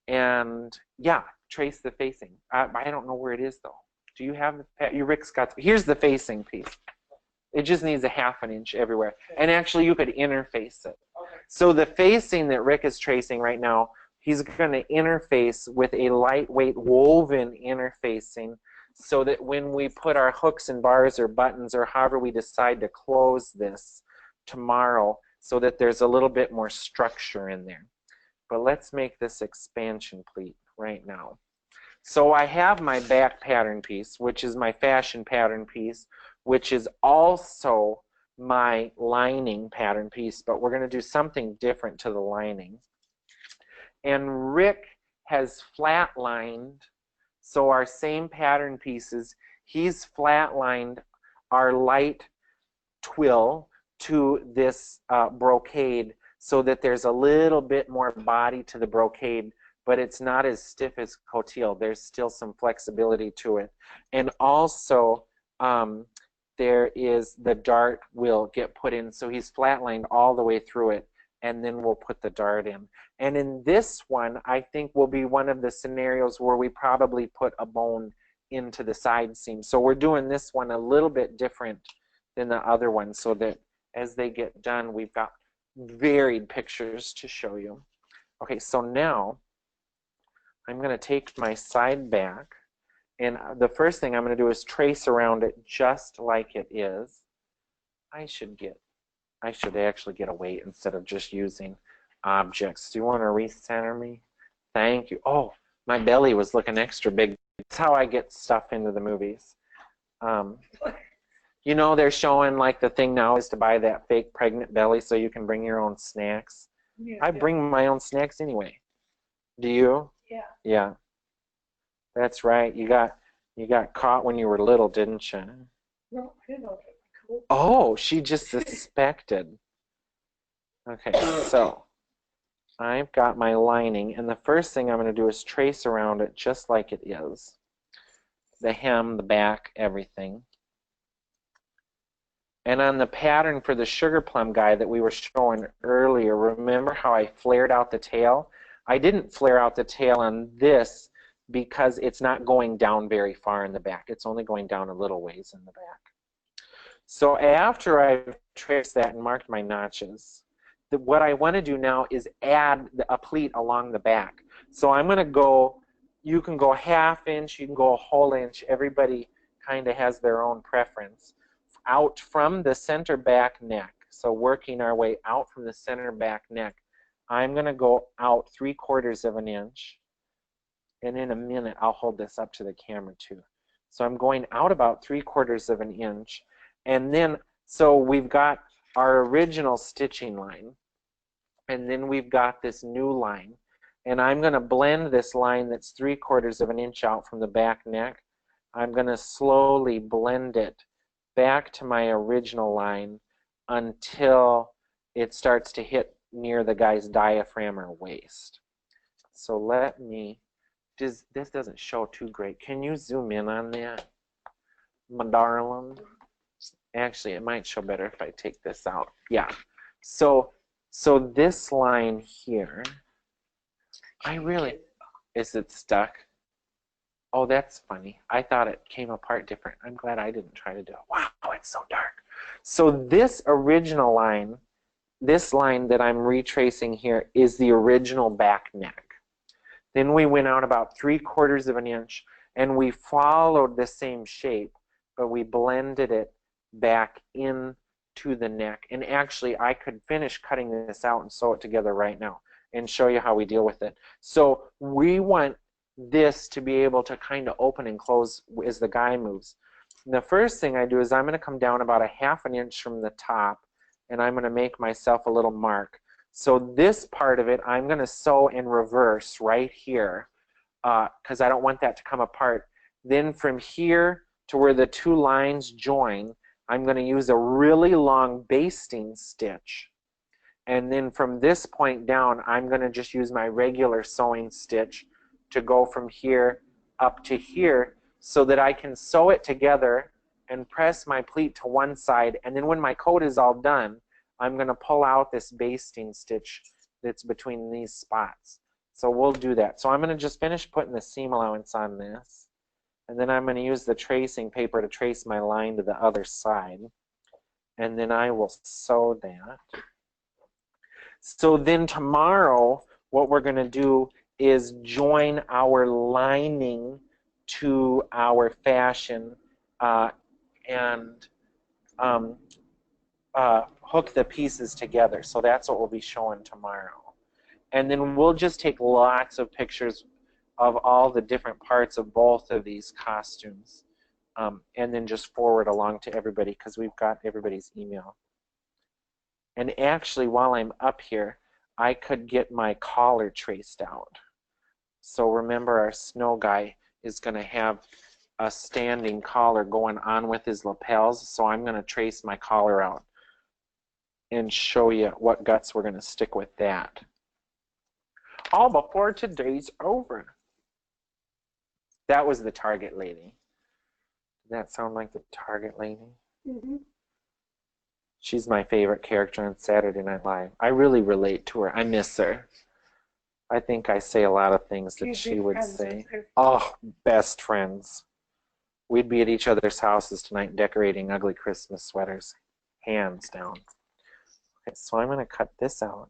And yeah, trace the facing. I don't know where it is though. Do you have your Rick's got? Here's the facing piece. It just needs a 1/2 inch everywhere. And actually, you could interface it. So the facing that Rick is tracing right now, he's going to interface with a lightweight woven interfacing so that when we put our hooks and bars or buttons or however we decide to close this tomorrow, so that there's a little bit more structure in there. But let's make this expansion pleat right now. So I have my back pattern piece, which is my fashion pattern piece, which is also my lining pattern piece, but we're going to do something different to the lining. And Rick has flatlined, so our same pattern pieces, he's flatlined our light twill to this brocade so that there's a little bit more body to the brocade, but it's not as stiff as coutil. There's still some flexibility to it. And also, there is the dart will get put in, so he's flatlined all the way through it, and then we'll put the dart in. And in this one, I think will be one of the scenarios where we probably put a bone into the side seam. So we're doing this one a little bit different than the other one so that as they get done, we've got varied pictures to show you. Okay, so now I'm going to take my side back, and the first thing I'm going to do is trace around it just like it is. I should actually get a weight instead of just using objects. Do you want to recenter me? Thank you. Oh, my belly was looking extra big. That's how I get stuff into the movies. You know, they're showing like the thing now is to buy that fake pregnant belly so you can bring your own snacks. Yeah, I bring my own snacks anyway. Do you? Yeah. Yeah. That's right. You got caught when you were little, didn't you? No, I didn't know that. Cool. Oh, she just suspected. Okay, so I've got my lining, and the first thing I'm going to do is trace around it just like it is. The hem, the back, everything. And on the pattern for the sugar plum guy that we were showing earlier, remember how I flared out the tail? I didn't flare out the tail on this because it's not going down very far in the back. It's only going down a little ways in the back. So after I've traced that and marked my notches, what I want to do now is add a pleat along the back. So I'm going to go, you can go 1/2 inch, you can go a whole inch. Everybody kind of has their own preference. Out from the center back neck, so working our way out from the center back neck, I'm going to go out 3/4 of an inch. And in a minute, I'll hold this up to the camera too. So I'm going out about 3/4 of an inch. And then, so we've got our original stitching line. And then we've got this new line. And I'm going to blend this line that's 3/4 of an inch out from the back neck. I'm going to slowly blend it back to my original line until it starts to hit near the guy's diaphragm or waist. So let me, this doesn't show too great. Can you zoom in on that, my darling? Actually, it might show better if I take this out. Yeah. So this line here, is it stuck? Oh, that's funny. I thought it came apart different. I'm glad I didn't try to do it. Wow, it's so dark. So this original line, this line that I'm retracing here is the original back neck. Then we went out about 3/4 of an inch, And we followed the same shape, but we blended it back in to the neck. And actually, I could finish cutting this out and sew it together right now and show you how we deal with it. So we want this to be able to kind of open and close as the guy moves. And the first thing I do is I'm going to come down about a 1/2 inch from the top, and I'm going to make myself a little mark. So this part of it, I'm going to sew in reverse right here because I don't want that to come apart. Then from here to where the two lines join, I'm going to use a really long basting stitch. And then from this point down, I'm going to just use my regular sewing stitch to go from here up to here so that I can sew it together and press my pleat to one side. And then when my coat is all done, I'm going to pull out this basting stitch that's between these spots. So we'll do that. So I'm going to just finish putting the seam allowance on this. And then I'm going to use the tracing paper to trace my line to the other side. And then I will sew that. So then tomorrow, what we're going to do is join our lining to our fashion and hook the pieces together. So that's what we'll be showing tomorrow. And then we'll just take lots of pictures of all the different parts of both of these costumes and then just forward along to everybody because we've got everybody's email. And actually, while I'm up here, I could get my collar traced out. So remember, our snow guy is going to have a standing collar going on with his lapels. So I'm going to trace my collar out and show you what guts we're going to stick with that. All before today's over. That was the Target lady. Did that sound like the Target lady? Mm-hmm. She's my favorite character on Saturday Night Live. I really relate to her. I miss her. I think I say a lot of things that she would say. Oh, best friends. We'd be at each other's houses tonight decorating ugly Christmas sweaters. Hands down. Okay, so I'm going to cut this out.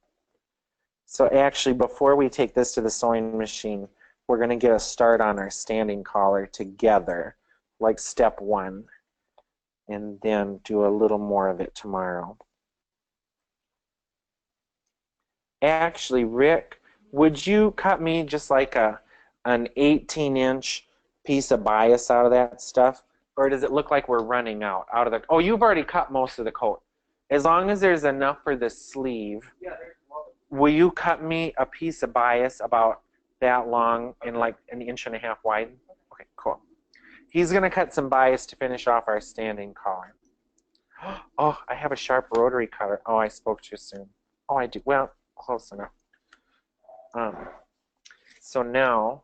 So actually, before we take this to the sewing machine, we're going to get a start on our standing collar together, like step 1. And then do a little more of it tomorrow. Actually, Rick, would you cut me just like an 18-inch piece of bias out of that stuff? Or does it look like we're running out of the... Oh, you've already cut most of the coat. As long as there's enough for the sleeve, will you cut me a piece of bias about that long and like 1.5 inches wide? Okay, cool. He's going to cut some bias to finish off our standing collar. Oh, I have a sharp rotary cutter. Oh, I spoke too soon. Oh, I do. Well, close enough. So now,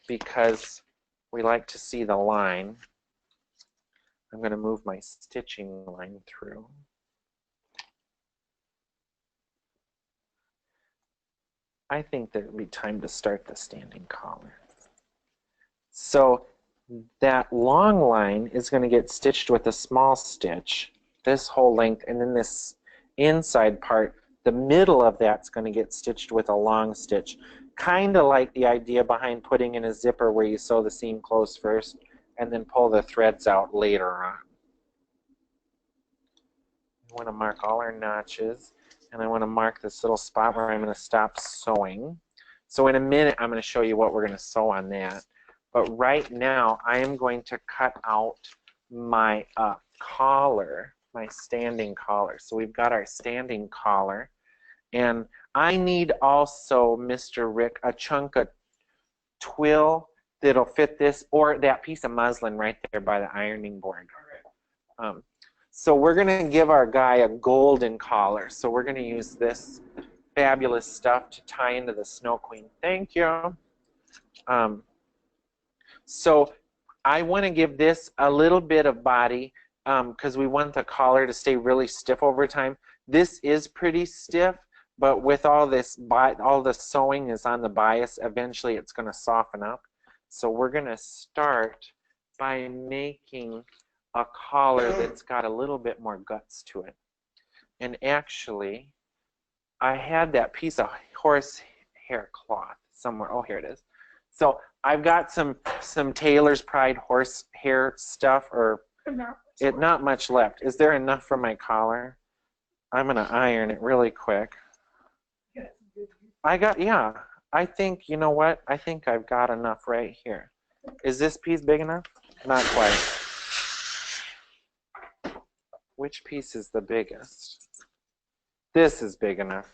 because we like to see the line, I'm going to move my stitching line through. I think that it would be time to start the standing collar. So that long line is going to get stitched with a small stitch, this whole length, and then this inside part, the middle of that's going to get stitched with a long stitch. Kind of like the idea behind putting in a zipper where you sew the seam closed first and then pull the threads out later on. I want to mark all our notches, and I want to mark this little spot where I'm going to stop sewing. So in a minute, I'm going to show you what we're going to sew on that. But right now, I am going to cut out my collar, my standing collar. So we've got our standing collar. And I need also, Mr. Rick, a chunk of twill that'll fit this, or that piece of muslin right there by the ironing board. So we're going to give our guy a golden collar. So we're going to use this fabulous stuff to tie into the Snow Queen. Thank you. So I want to give this a little bit of body because we want the collar to stay really stiff over time. This is pretty stiff, but with all this, all the sewing is on the bias, eventually it's going to soften up. So we're going to start by making a collar that's got a little bit more guts to it. And actually, I had that piece of horsehair cloth somewhere. Oh, here it is. So I've got some Taylor's Pride horsehair stuff, or not much left. Is there enough for my collar? I'm gonna iron it really quick. Yeah. I think, you know what? I think I've got enough right here. Is this piece big enough? Not quite. Which piece is the biggest? This is big enough.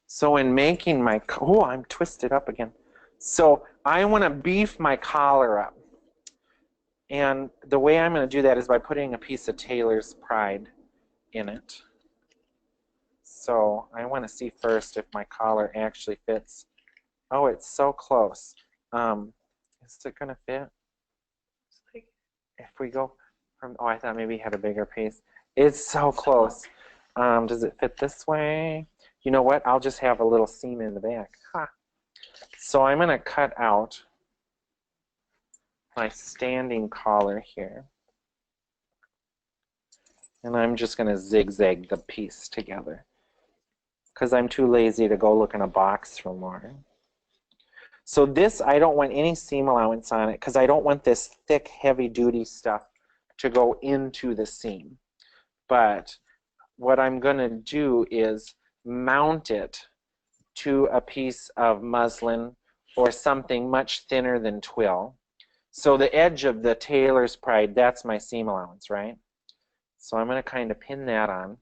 So in making my, oh, I'm twisted up again. So I want to beef my collar up. And the way I'm going to do that is by putting a piece of Taylor's Pride in it. So I want to see first if my collar actually fits. Oh, it's so close. Is it going to fit? If we go from, oh, I thought maybe it had a bigger piece. It's so close. Does it fit this way? You know what? I'll just have a little seam in the back. Ha. So I'm going to cut out my standing collar here. And I'm just going to zigzag the piece together, because I'm too lazy to go look in a box for more. So this, I don't want any seam allowance on it, because I don't want this thick, heavy-duty stuff to go into the seam. But what I'm going to do is mount it to a piece of muslin or something much thinner than twill. So the edge of the Taylor's Pride, that's my seam allowance, right? So I'm going to kind of pin that on.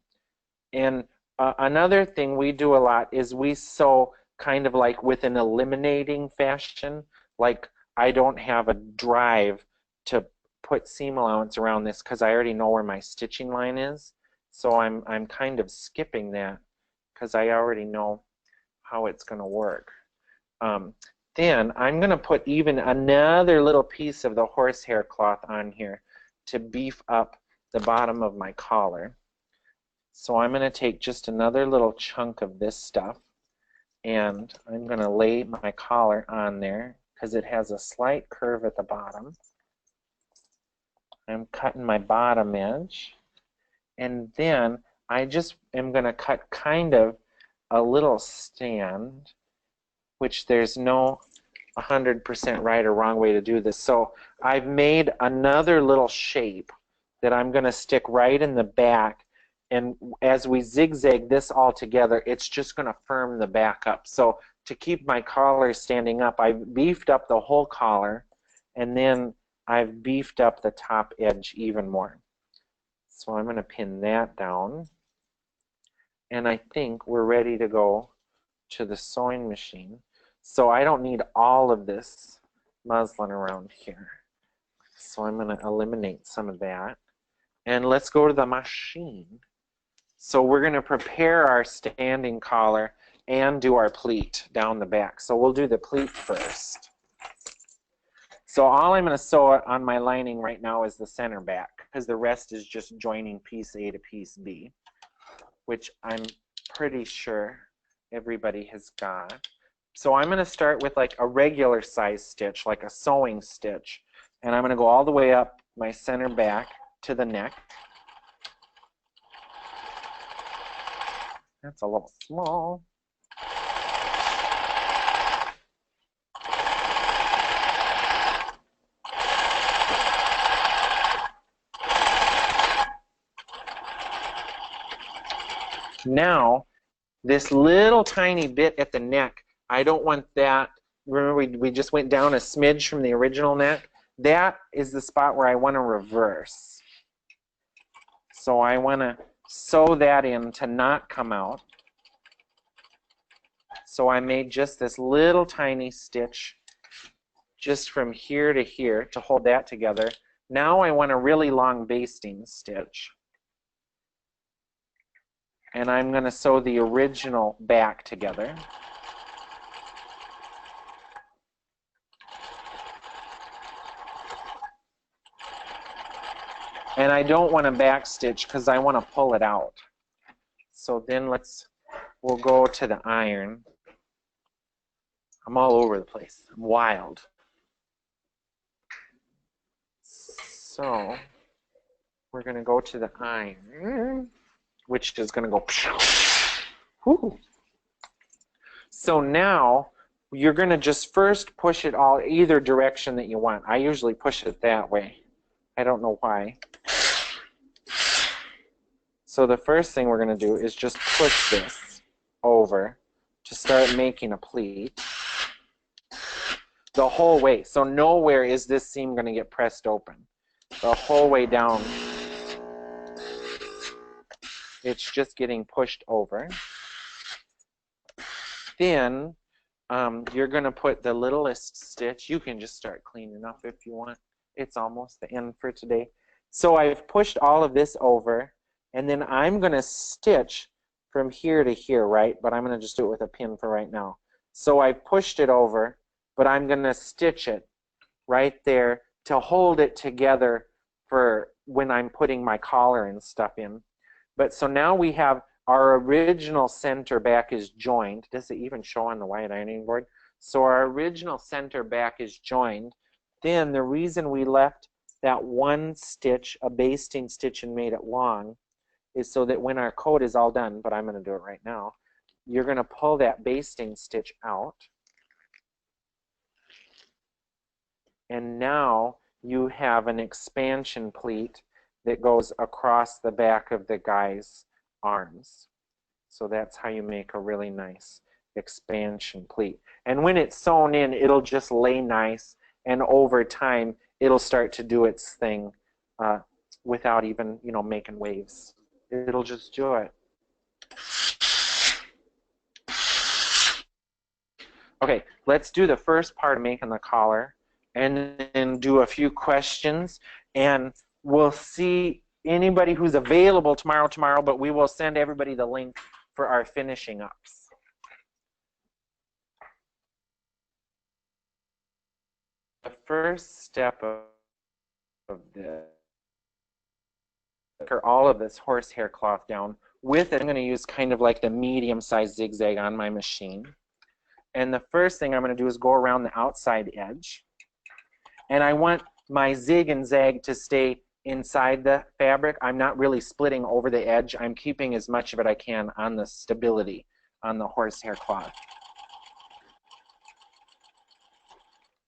And another thing we do a lot is we sew kind of like with an eliminating fashion. Like I don't have a drive to put seam allowance around this because I already know where my stitching line is. So I'm kind of skipping that because I already know how it's going to work. Then I'm going to put even another little piece of the horsehair cloth on here to beef up the bottom of my collar. So I'm going to take just another little chunk of this stuff, and I'm going to lay my collar on there because it has a slight curve at the bottom. I'm cutting my bottom edge, and then I just am going to cut kind of a little stand, which there's no 100% right or wrong way to do this. So I've made another little shape that I'm going to stick right in the back, and as we zigzag this all together, it's just going to firm the back up. So to keep my collar standing up, I've beefed up the whole collar, and then I've beefed up the top edge even more. So I'm going to pin that down, and I think we're ready to go to the sewing machine. So I don't need all of this muslin around here. So I'm going to eliminate some of that. And let's go to the machine. So we're going to prepare our standing collar and do our pleat down the back. So we'll do the pleat first. So all I'm going to sew on my lining right now is the center back, because the rest is just joining piece A to piece B, which I'm pretty sure everybody has got. So I'm going to start with like a regular size stitch, like a sewing stitch, and I'm going to go all the way up my center back to the neck. That's a little small. Now, this little tiny bit at the neck, I don't want that. Remember, we just went down a smidge from the original neck? That is the spot where I want to reverse. So I want to sew that in to not come out. So I made just this little tiny stitch just from here to here to hold that together. Now I want a really long basting stitch. And I'm going to sew the original back together. And I don't want to back stitch because I want to pull it out. So then we'll go to the iron. I'm all over the place. I'm wild. So we're going to go to the iron. which is going to go. Whoo. So now you're going to just first push it all either direction that you want. I usually push it that way. I don't know why. So the first thing we're going to do is just push this over to start making a pleat the whole way. So nowhere is this seam going to get pressed open. The whole way down, it's just getting pushed over. Then you're going to put the littlest stitch. You can just start cleaning up if you want. It's almost the end for today. So I've pushed all of this over, and then I'm going to stitch from here to here, right? But I'm going to just do it with a pin for right now. So I've pushed it over, but I'm going to stitch it right there to hold it together for when I'm putting my collar and stuff in. But so now we have our original center back is joined. Does it even show on the white ironing board? So our original center back is joined. Then the reason we left that one stitch, a basting stitch, and made it long is so that when our coat is all done, but I'm going to do it right now, you're going to pull that basting stitch out. And now you have an expansion pleat that goes across the back of the guy's arms. So that's how you make a really nice expansion pleat. And when it's sewn in, it'll just lay nice, and over time it'll start to do its thing without even, you know, making waves. It'll just do it. Okay, let's do the first part of making the collar and then do a few questions, and we'll see anybody who's available tomorrow, but we will send everybody the link for our finishing ups. The first step of this, all of this horsehair cloth down. With it, I'm going to use kind of like the medium-sized zigzag on my machine. And the first thing I'm going to do is go around the outside edge. And I want my zig and zag to stay inside the fabric. I'm not really splitting over the edge. I'm keeping as much of it I can on the stability on the horsehair cloth.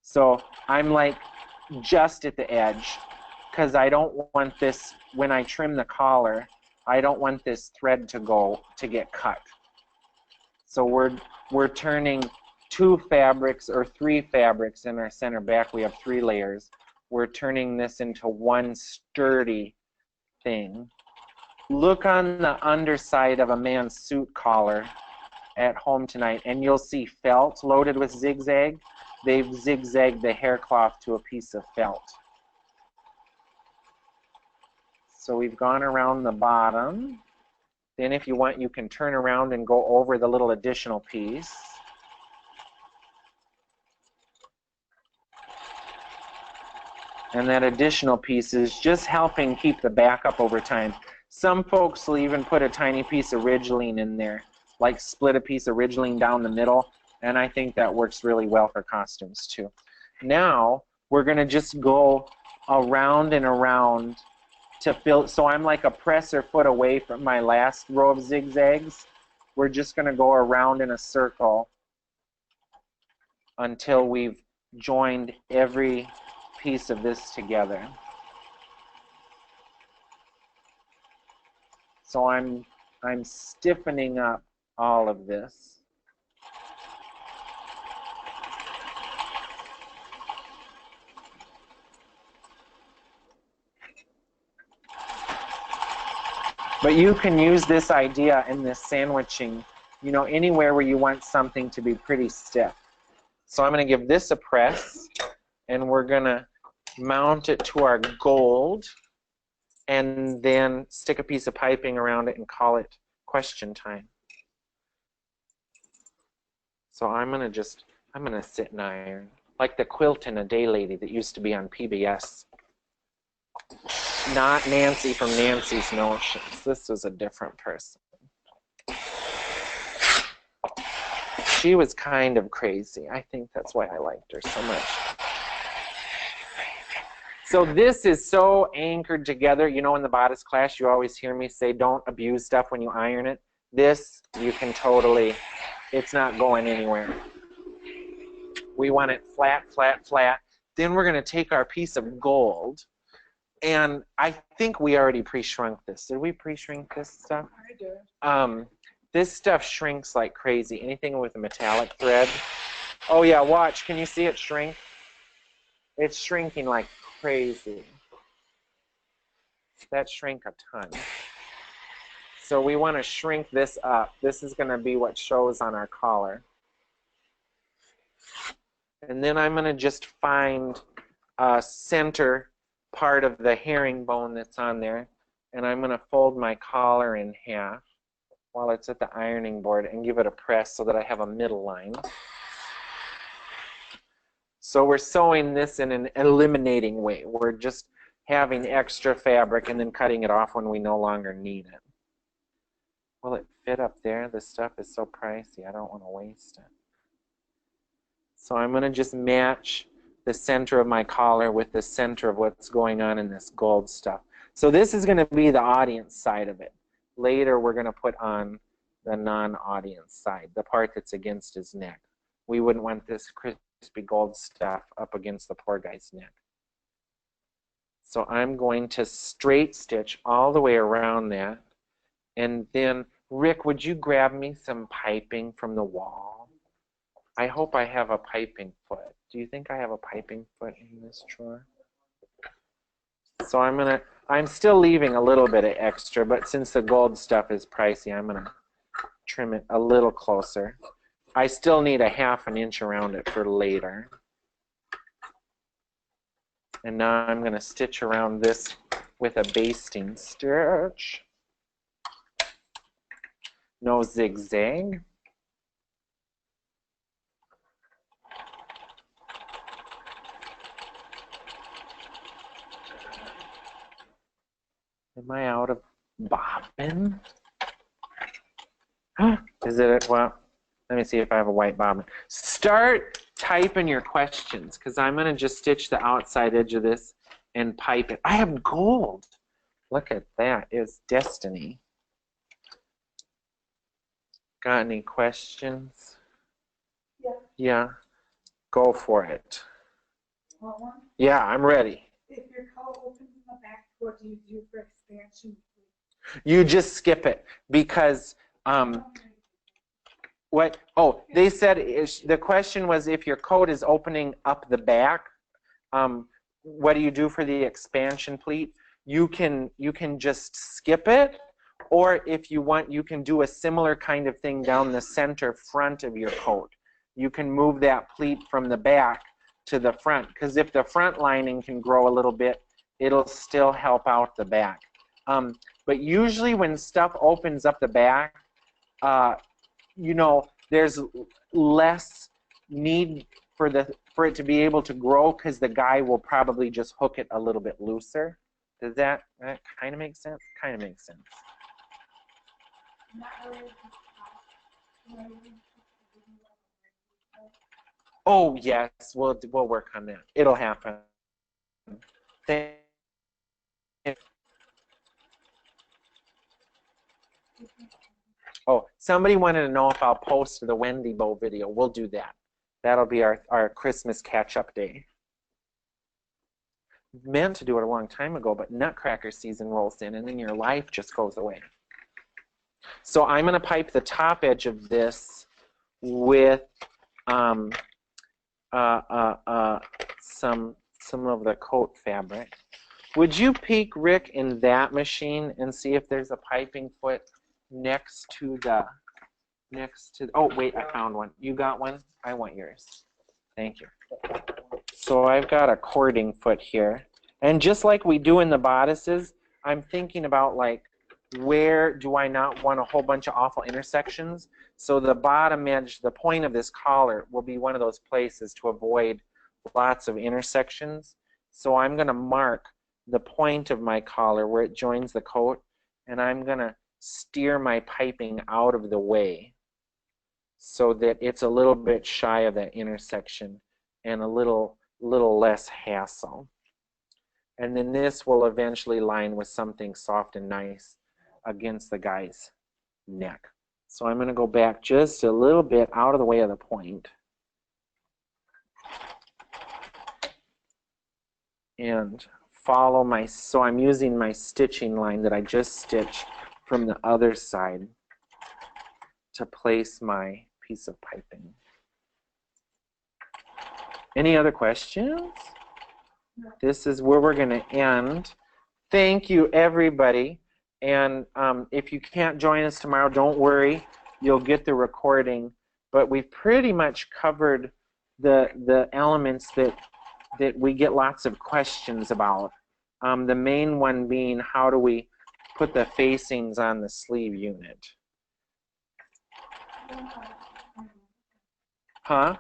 So I'm like just at the edge, because I don't want this, when I trim the collar, I don't want this thread to get cut. So we're turning 2 fabrics or 3 fabrics in our center back. We have 3 layers. We're turning this into one sturdy thing. Look on the underside of a man's suit collar at home tonight, and you'll see felt loaded with zigzag. They've zigzagged the hair cloth to a piece of felt. So we've gone around the bottom. Then if you want, you can turn around and go over the little additional piece. And that additional piece is just helping keep the back up over time. Some folks will even put a tiny piece of ridgeline in there, like split a piece of ridgeline down the middle, and I think that works really well for costumes too. Now we're going to just go around and around to fill, so I'm like a press or foot away from my last row of zigzags. We're just going to go around in a circle until we've joined every piece of this together. So I'm stiffening up all of this. But you can use this idea in this sandwiching, you know, anywhere where you want something to be pretty stiff. So I'm going to give this a press, and we're going to mount it to our gold, and then stick a piece of piping around it and call it question time. So I'm going to sit and iron, like the quilt in a day lady that used to be on PBS. Not Nancy from Nancy's Notions. This was a different person. She was kind of crazy. I think that's why I liked her so much. So this is so anchored together. You know, in the bodice class, you always hear me say, don't abuse stuff when you iron it. This, you can totally, it's not going anywhere. We want it flat, flat, flat. Then we're going to take our piece of gold, and I think we already pre-shrunk this. Did we pre-shrink this stuff? I did. This stuff shrinks like crazy. Anything with a metallic thread. Oh yeah, watch. Can you see it shrink? It's shrinking like crazy. That shrank a ton. So we want to shrink this up. This is going to be what shows on our collar. And then I'm going to just find a center part of the herringbone that's on there. And I'm going to fold my collar in half while it's at the ironing board and give it a press so that I have a middle line. So we're sewing this in an eliminating way. We're just having extra fabric and then cutting it off when we no longer need it. Will it fit up there? This stuff is so pricey. I don't want to waste it. So I'm going to just match the center of my collar with the center of what's going on in this gold stuff. So this is going to be the audience side of it. Later we're going to put on the non-audience side, the part that's against his neck. We wouldn't want this crispy gold stuff up against the poor guy's neck. So I'm going to straight stitch all the way around that. And then, Rick, would you grab me some piping from the wall? I hope I have a piping foot. Do you think I have a piping foot in this drawer? So I'm still leaving a little bit of extra, but since the gold stuff is pricey, I'm going to trim it a little closer. I still need a ½ an inch around it for later. And now I'm going to stitch around this with a basting stitch. No zigzag. Am I out of bobbin? Is it? Well, let me see if I have a white bobbin. Start typing your questions, because I'm going to just stitch the outside edge of this and pipe it. I have gold. Look at that. It's destiny. Got any questions? Yeah. Yeah. Go for it. Want one? Yeah, I'm ready. If your coat opens in the back, what do you do for expansion? You just skip it because what? Oh, they said the question was if your coat is opening up the back, what do you do for the expansion pleat? You can just skip it, or if you want, you can do a similar kind of thing down the center front of your coat. You can move that pleat from the back to the front, because if the front lining can grow a little bit, it'll still help out the back. But usually when stuff opens up the back, you know, there's less need for it to be able to grow, because the guy will probably just hook it a little bit looser. Does that kind of make sense? Kind of makes sense. Oh yes, we'll work on that. It'll happen. Oh, somebody wanted to know if I'll post the Wendy Bow video. We'll do that. That'll be our Christmas catch-up day. Meant to do it a long time ago, but Nutcracker season rolls in, and then your life just goes away. So I'm going to pipe the top edge of this with some of the coat fabric. Would you peek, Rick, in that machine and see if there's a piping foot next to oh wait, I found one. You got one? I want yours. Thank you. So I've got a cording foot here, and just like we do in the bodices, I'm thinking about like, where do I not want a whole bunch of awful intersections? So the bottom edge, the point of this collar, will be one of those places to avoid lots of intersections. So I'm going to mark the point of my collar where it joins the coat, and I'm going to steer my piping out of the way so that it's a little bit shy of that intersection and a little less hassle. And then this will eventually line with something soft and nice against the guy's neck. So I'm going to go back just a little bit out of the way of the point. And follow my, so I'm using my stitching line that I just stitched from the other side to place my piece of piping. Any other questions? This is where we're going to end. Thank you, everybody. And if you can't join us tomorrow, don't worry. You'll get the recording. But we've pretty much covered the elements that we get lots of questions about. The main one being, how do we put the facings on the sleeve unit? Huh?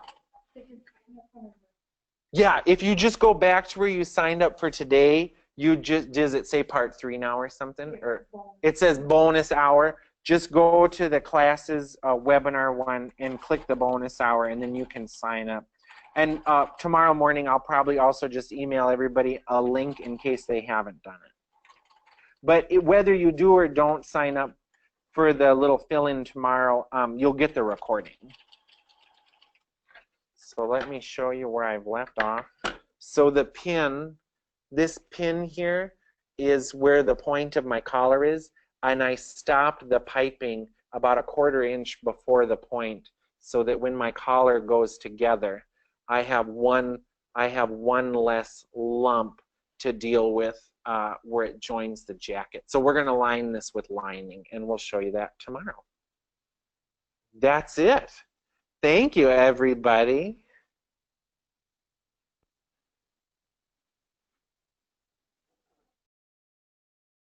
Yeah, if you just go back to where you signed up for today, you just, does it say part 3 now or something? Or it says bonus hour. Just go to the classes webinar one and click the bonus hour, and then you can sign up. And tomorrow morning, I'll probably also just email everybody a link in case they haven't done it. But whether you do or don't sign up for the little fill-in tomorrow, you'll get the recording. So let me show you where I've left off. So the pin, this pin here is where the point of my collar is, and I stopped the piping about 1/4 inch before the point so that when my collar goes together, I have one less lump to deal with where it joins the jacket. So we're going to line this with lining, and we'll show you that tomorrow. That's it. Thank you, everybody.